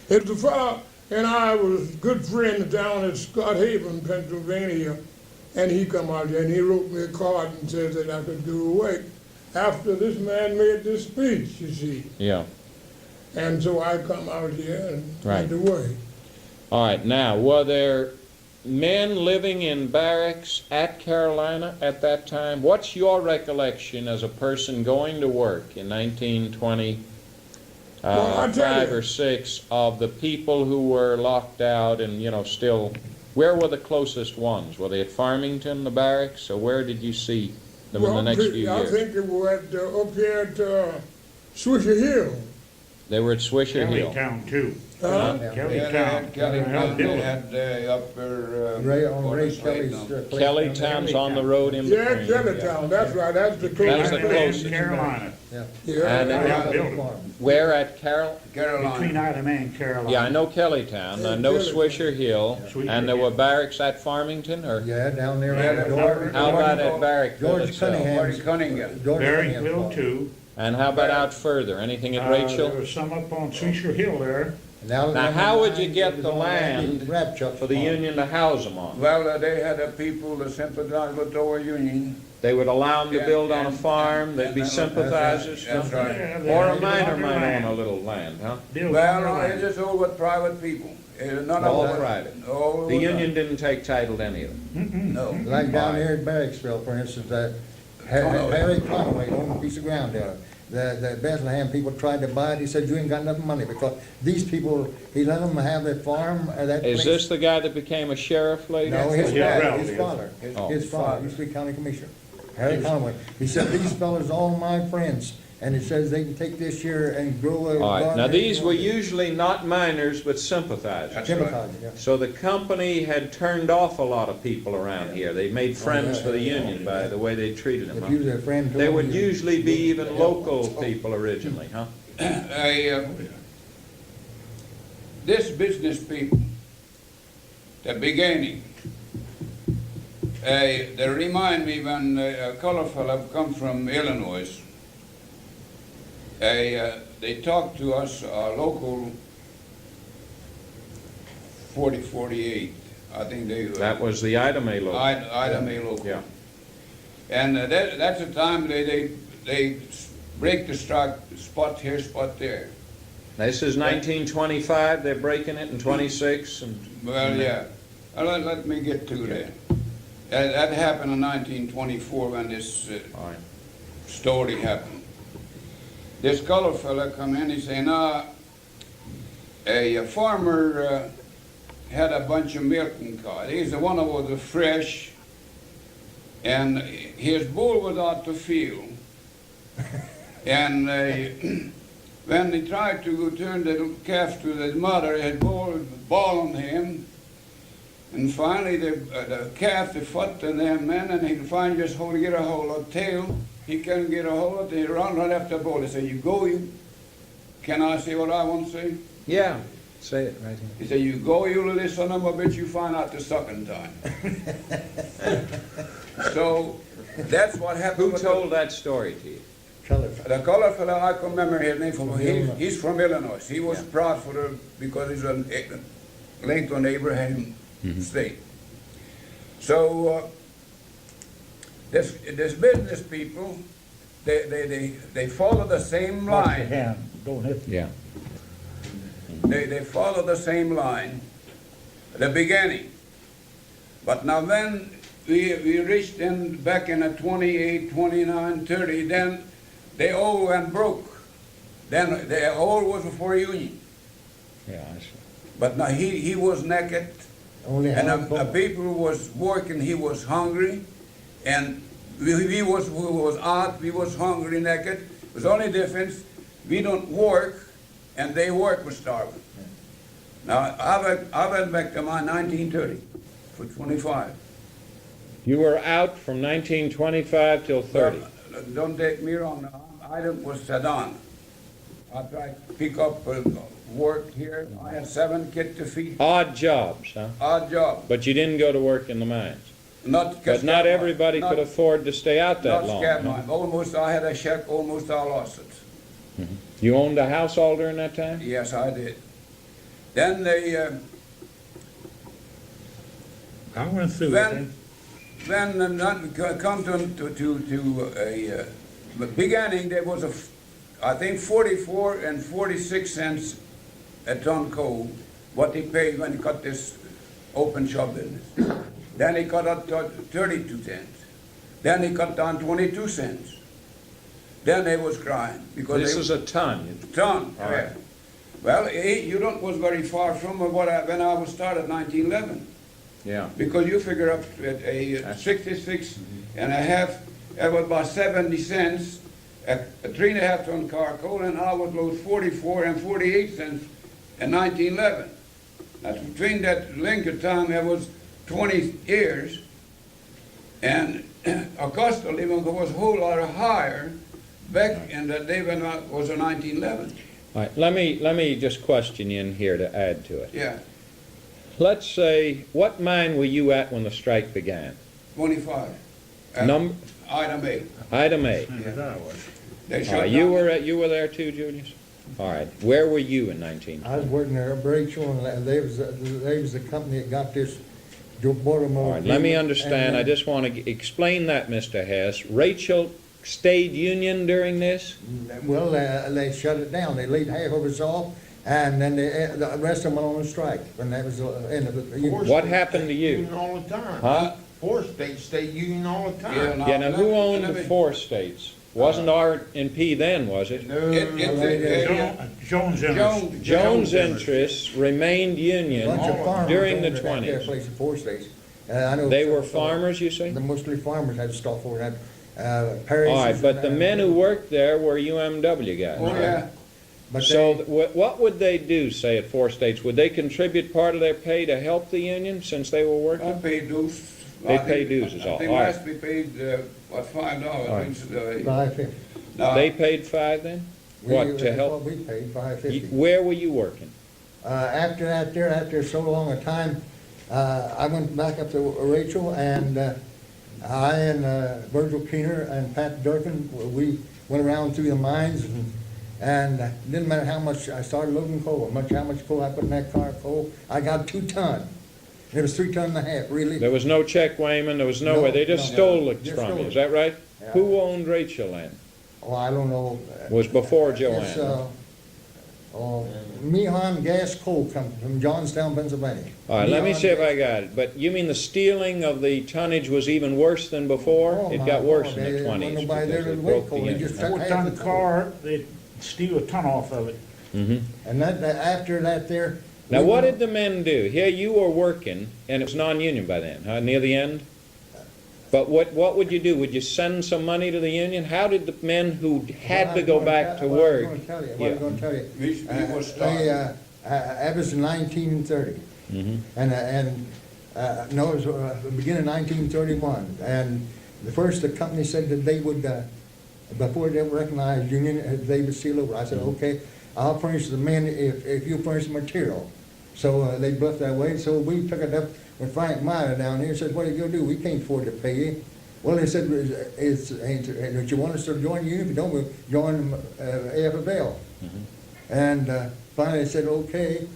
It's a fellow and I was good friends down at Scott Haven, Pennsylvania, and he come out here and he wrote me a card and said that I could do work after this man made this speech, you see. Yeah. And so I come out here and Right. did the work. All right. Now, were there men living in barracks at Carolina at that time? What's your recollection as a person going to work in 1920? Well, I'll tell 5 you. or 6 of the people who were locked out and, still, where were the closest ones? Were they at Farmington, the barracks, or where did you see them in the next few I years? think they were up here at Swisher Hill. They were at Swisher Hill. Kellytown too. Huh? Yeah, they Kellytown. had Kellytown, they Building. had upper. Ray, on Ray Forest Lake Kelly's now. place. Kellytown's on the road in Yeah, between. Kellytown, that's right, that's the That's closest. the Island closest. and Carolina, Yeah. Yeah, And yeah. building. Where at Carol? between Carolina. Island and Carolina. Yeah, I know Kellytown, I know Swisher Hill, Swisher and there were Hill. barracks at Farmington, or Yeah, down there. Yeah, on George- how about at Barrackville George itself? Cunningham's. Marty Cunningham. George Cunningham's Barrickville farm. too. And how about out further? Anything at There Rachel? was some up on Swisher Hill there. Now how would you get the land for For the Union to house them on? Well, they had a people that sympathized with our union. They would allow them to Yeah, build on a and- farm, they'd be and- sympathizers? That's huh? right. Yeah, they Or had a to minor build might their own a land. little land, huh? Build on Well, their no, land. it's just all with private people. None All of them. private. All The with Union didn't take title to any of them. No. Like down here at Barracksville, for instance, Harry Conway owned a piece of ground there. The Bethlehem people tried to buy it, he said, you ain't got enough money, because these people, he let them have that farm, that place. Is this the guy that became a sheriff later? No, his Yeah, father, relative. his father, Oh. his father, used to be county commissioner, Harry Conway. He said, these fellas, all my friends, and he says they can take this year and grow a All right, garden. now these were usually not miners, but sympathizers. That's Chemicals, yeah. So the company had turned off a lot of people around here. They made friends for the Union by the way they treated them, If huh? you was a friend to They him, would you- usually be even local people originally, huh? This business people, the beginning, they remind me when a color fellow come from Illinois. They talked to us, local 4048. I think they. That was the Item A local. Item A local. Yeah. And that's the time they break the spot here, spot there. This is 1925, they're breaking it in 26, and Well, yeah. Let me get to that. That happened in 1924 when this all right. story happened. This color fella come in, he say, "Nah, a farmer had a bunch of milking cows. He's the one that was fresh, and his bull was out the field. And when he tried to turn the calf to the mother, his bull was bawling him. And finally, the calf, the foot to them men, and he could finally just get a hold of the tail. He couldn't get a hold of it. He run right after the bull. He said, you. Can I say what I want to say? Yeah, say it right here. He said, you go, you little son of a bitch, you find out the sucking time. So that's what happened. Who with told that story to you? the color fellow? I can remember his name. He's from Illinois. He was proud because he's linked on Abraham State. So this business people, they follow the same Watch your line. hand, don't hit. Yeah. They follow the same line, the beginning. But now when we reached back in the 28, 29, 30, then they all went broke. Then they all was for Union. Yeah, I see. But now he was naked, Only and had the people was working, he was hungry, and we was out, we was hungry, naked, There's only difference, we don't work, and they work with starving. Now, I went back to my 1930 for 25. You were out from 1925 till 30. Well, don't take me wrong, I was Sedan. I tried to pick up work here. I had 7 kids to feed. Odd jobs, huh? Odd job. But you didn't go to work in the mines. Not But not everybody could afford to stay out that Not long. scab huh? mine. Almost, I had a check, almost I lost it. You owned a house all during that time? Yes, I did. Then they, I went through Then- it. come to the beginning, there was I think 44 and 46 cents a ton coal, what he paid when he cut this open shop business. Then he cut up to 32 cents. Then he cut down 22 cents. Then they was crying because This they is a ton. ton. All right. Yeah. Well, you don't was very far from when I was started 1911. Yeah. Because you figure up at a 66 and a half, it was about 70 cents, a 3.5 ton car coal, and I would load 44 and 48 cents in 1911. That's between that length of time, it was 20 years, and our cost of living was a whole lot higher back in the day when I was in 1911. All right, let me just question you in here to add to it. Yeah, Let's say, what mine were you at when the strike began? 25. Number, Item 8. item A. They All shut right, down. you were there too, Julius? All right, where were you in 19? I was working there at Rachel, and they was the company that got this Baltimore. All right, let me understand, I just want to explain that, Mr. Hess. Rachel stayed union during this? Well, they shut it down. They laid half of us off, and then the rest of them went on a strike. And that was the end of it. Four What states happened to stay you? union all the time. Huh? 4 states stay union all the Yeah, time. no. Yeah, now who owned let the me- 4 states? Wasn't R&P then, was it? Jones Jones' interests remained union Bunch of farmers during the owned that there 20s. place in 4 states. I know They were farmers, you say? The mostly farmers had stuff for that. Parishes All right, but and the that. men who worked there were UMW guys. Oh, yeah. But So they- what would they do, say, at 4 states? Would they contribute part of their pay to help the union since they were I working? paid dues. They I pay think- dues is all. I think All right. last we paid, what, $5? All right. $5.50. No, They paid 5 then? What, to That's help? what we paid, $5.50. Where were you working? After that, after so long a time, I went back up to Rachel, and I and Virgil Keener and Pat Durkin, we went around through the mines, and it didn't matter how much I started loading coal, how much coal I put in that car coal, I got 2 ton. It was 3.5 tons, really. There was no check weighman, there was no way, they just No, stole it just from stole you, it. is that right? Yeah. Who owned Rachel then? Oh, I don't know. Was before It's, Joanne? Meehan Gas Coal Company from Johnstown, Pennsylvania. All right, let me Meehan see if I Gas- got it. But you mean the stealing of the tonnage was even worse than before? Oh, It my got worse God, in the there wasn't 20s nobody there because they to broke wait the for it. They union. just took half 4-ton the coal. car, they steal a ton off of it. Mhm. And after that there. Now, we what went- did the men do? Here you were working, and it was non-union by then, huh, near the end? But what would you do? Would you send some money to the union? How did the men who had to go back to work? What I'm Yeah. going to tell you. We was That was in 1930. Mhm. No, it was the beginning of 1931. And the company said that they would, before they recognized union, they would seal over. I said, okay, I'll furnish the men if you furnish the material. So they bluffed that way. So we took it up with Frank Meyer down here and said, what are you going to do? We can't afford to pay you. Well, they said, don't you want us to join the union? If you don't, we'll join AFL. And finally they said, okay.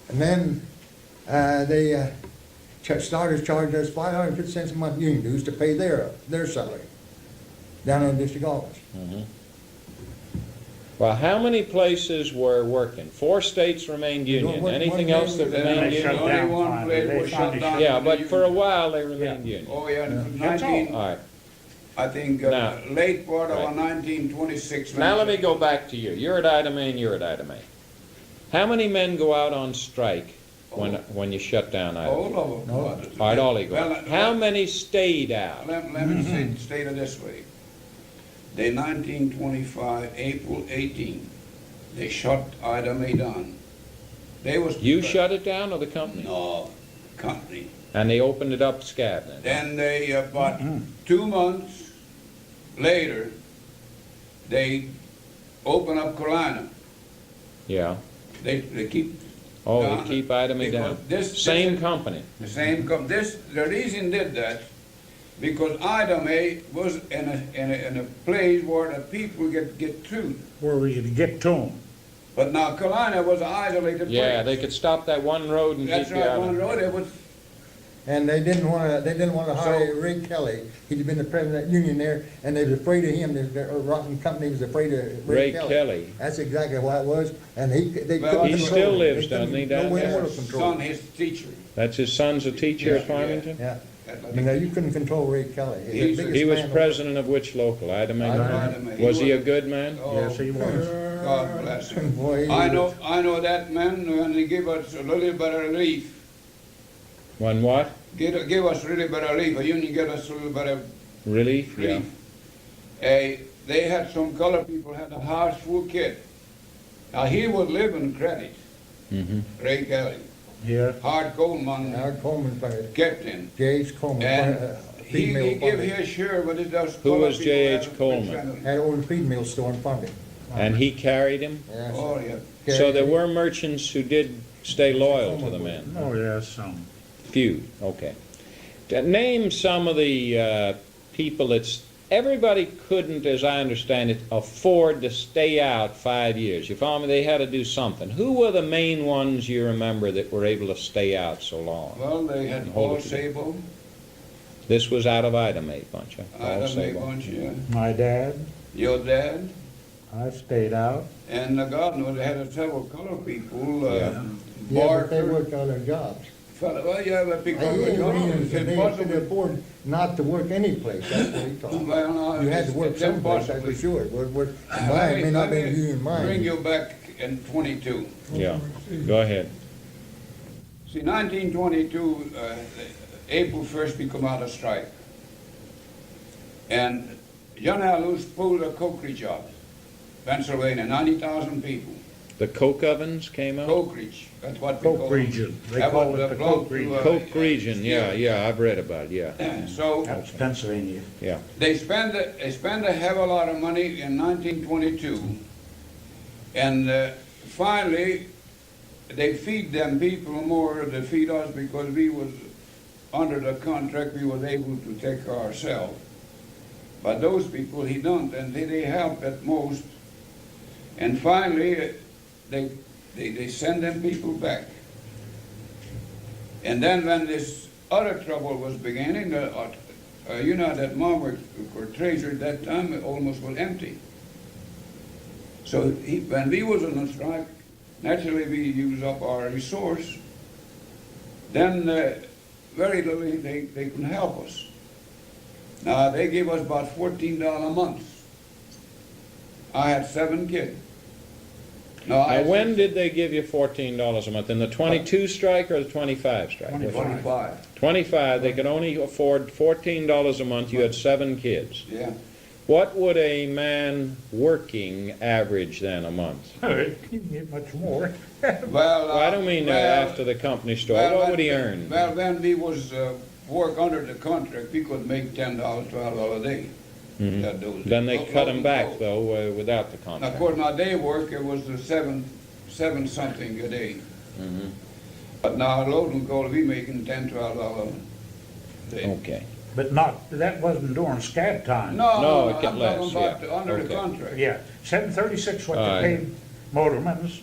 And then they started charging us 550 cents a month union dues to pay their salary down in the district office. Well, how many places were working? 4 states remained union. One- Anything one else that day- remained They shut union? down Only one finally. place They was shut finally down. Yeah, but for a while they remained union. Oh, yeah, That's all. 19, All right. I think, Now- late part of Right. 1926. Now let me go back to you. You're at item A and you're at item A. How many men go out on strike when you shut down item A? All of them. No. All right, all they go. Well, How many stayed out? Let me say, state it this way. They 1925, April 18, they shut Item 8 down. They was You shut it down or the company? No, company. And they opened it up Scadden. Then they, about 2 months later, they open up Carolina. Yeah. They keep. Oh, down they keep Item 8 down. this Same is- company. The same the reason did that, because Item 8 was in a place where the people get through. Where we could get to them. But now Carolina was an isolated place. Yeah, they could stop that one road and That's keep you right, out one of it. road, it was, And they didn't wanna hire So- Ray Kelly. He'd been the president of that union there, and they was afraid of him. The rotten company was afraid of Ray Ray Kelly. Kelly. That's exactly what it was, and they Well, couldn't he control still him. lives, They couldn't- doesn't he, no down way there? more to his control son, him. his teacher. That's his son's a teacher Yeah, at Farmington? Yeah, That- I mean, you couldn't control Ray Kelly. He's the He's- biggest He was man president of which local? Item 8? Item 8. Was he a good man? Oh, Yes, he was. God bless him. Boy, he I was- know that man, and he give us a little bit of relief. One what? Give us a little bit of relief. A union give us a little bit of Relief? Yeah. relief. They had some colored people had a house full of kids. Now he would live in credit. Mm-hmm. Ray Kelly, Yeah. hard Coleman, Howard Coleman fired. captain, J.H. Coleman. and he feed mill give farming. his share, but it does. Who was colored people J.H. had a Coleman? percent. Had an old feed mill store in Farmington. And he carried him? Yeah. Oh yeah. So there were merchants who did stay loyal to the men? Oh, yes, some. Few, okay. Name some of the people that's, everybody couldn't, as I understand it, afford to stay out 5 years. You follow me? They had to do something. Who were the main ones you remember that were able to stay out so long? Well, they had Hold Paul it together. Sable, This was out of Item 8, bunch of Paul Item 8 Sable. bunch, yeah. My dad, Your dad, I stayed out. and God knows they had several colored people. Yeah. Yeah, but they Barker, worked other jobs. well, yeah, but because He of the couldn't jobs, it's impossible. afford not to work any place, that's what he thought. Well, no, You had to work it's someplace, that's for impossible. sure. Mine may not be Let me union Bring mine. you back in 22. Yeah, go ahead. See, 1922, April 1st, we come out of strike. And John Alus pulled a cokery job, Pennsylvania, 90,000 people. The coke ovens came out? Cokeridge, that's what we call Coke them. region. They That call was it the Coke region. Coke region, yeah, I've read about it, yeah, So That's Pennsylvania. yeah. they spend a hell of a lot of money in 1922, and finally they feed them people more than feed us because we was under the contract, we was able to take care of ourselves. But those people he don't, and they help at most. And finally they send them people back. And then when this other trouble was beginning, you know that Marmot or treasury at that time almost was empty. So when we was on a strike, naturally we used up our resource. Then very little they couldn't help us. Now they gave us about $14 a month. I had 7 kids. No, I Now, had when 6. did they give you $14 a month? In the 22 strike or the 25 strike? 25. 25, they could only afford $14 a month, you had 7 kids. Yeah. What would a man working average then a month? You can get much more. Well, Well, I don't mean after the company store, what would he earn? Well, when we was work under the contract, we could make $10, $12 a day. Mhm. Those Then they days. cut him back, Now, though, without the of contract. course, my day work, it was seven something a day. Mhm. But now, load and coal, we making $10, $12 a day. Okay. But that wasn't during SCAD time. No, No, it I'm get less, talking about yeah. under the Okay. contract. Yeah, 736 what Aye. they paid motormans,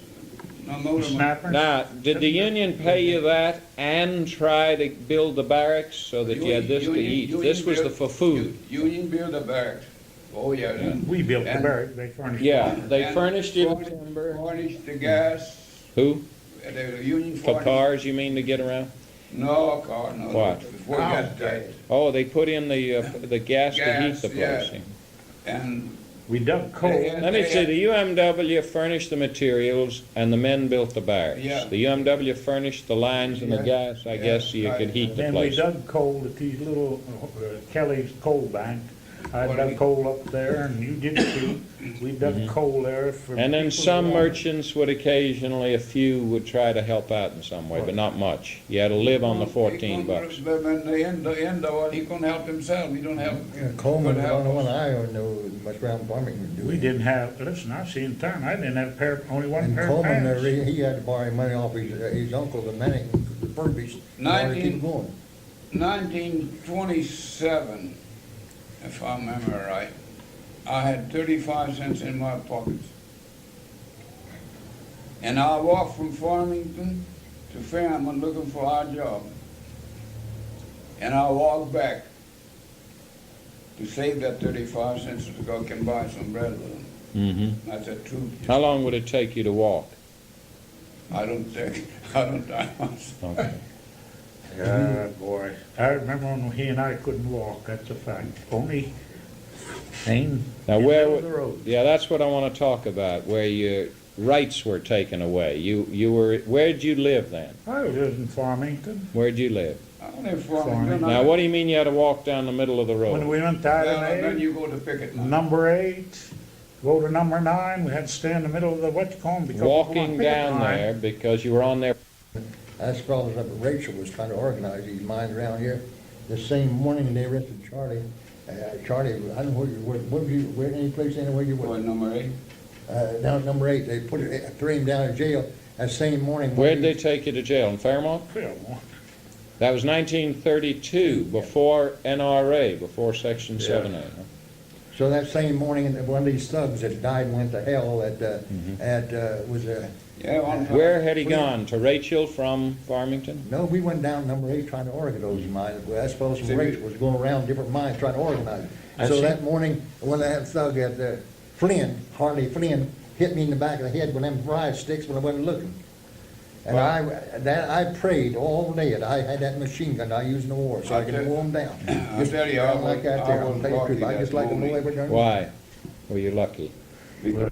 No, motorman. snappers. Now, did the union pay you that and try to build the barracks so that you had this to eat? This was for food. Union built the barracks. Oh, yeah. and- We built the and- barrack, they furnished. Yeah, it. they and furnished you furnished- timber. Furnished the gas, Who? the union For furnished. cars, you mean, to get around? No, car, no. What? Before it got tight. Oh, they put in the gas to heat Gas, the place. yeah. And We dug coal. Yeah. Let me see, the UMW furnished the materials and the men built the barracks. Yeah. The UMW furnished the lines and the Yeah. gas, I guess, so you right. could heat the Then we place. dug coal at these little Kelly's coal bank. I dug coal up there, and you did too. We dug coal there for. And then people some to- merchants would occasionally, a few would try to help out in some way, but not much. You had to live on the 14 bucks. But in the end of it, he couldn't help himself, he don't help. Coleman, couldn't the help only one us. I know much around farming would do. We didn't have, listen, I seen in town, I didn't have a pair, only one And pair of Coleman, pants. he had to borrow money off his uncle, the Manning, the Furbies, in order to keep going. 1927, if I remember right, I had 35 cents in my pockets. And I walked from Farmington to Fairmont looking for our job. And I walked back to save that 35 cents to go can buy some bread with them. Mm-hmm. That's the truth. How long would it take you to walk? I don't think, I don't myself. Okay. Yeah, boy, I remember when he and I couldn't walk, that's a fact. Only Ain't Now, in the where, middle of the road. yeah, that's what I want to talk about, where your rights were taken away. You were, where'd you live then? I was in Farmington. Where'd you live? I live Farmington. Now, what do you mean you had to walk down the middle of the When road? we went Well, and then down you go to Picket line. number 8, go to number 9, we had to stay in the middle of the, what you call them? because we go on Walking picket down line. there because you were on there. That's because Rachel was trying to organize these mines around here. The same morning they arrested Charlie. Charlie, I don't know where any place anywhere you Boy, were. number 8. Down at number 8, they threw him down in jail that same morning. Where'd they take you to jail? In Fairmont? Fairmont. That was 1932, before NRA, before Section 7A. huh? So that same morning, one of these thugs that died and went to hell was Yeah, one time. Where had he gone? To Rachel from Farmington? no, we went down number 8 trying to organize those mines. Well, that's supposed See, to we- Rachel was going around different mines trying to organize. I So see. that morning, when that thug at Harley Flynn, hit me in the back of the head with them fry sticks when I wasn't looking. And I prayed all day, and I had that machine gun I used in the war, so I could mow them down. I'll Just tell you, down I like was- that there, I I'll was tell you the truth. lucky I just that like to mow morning. every darn. Why? Were you lucky? Because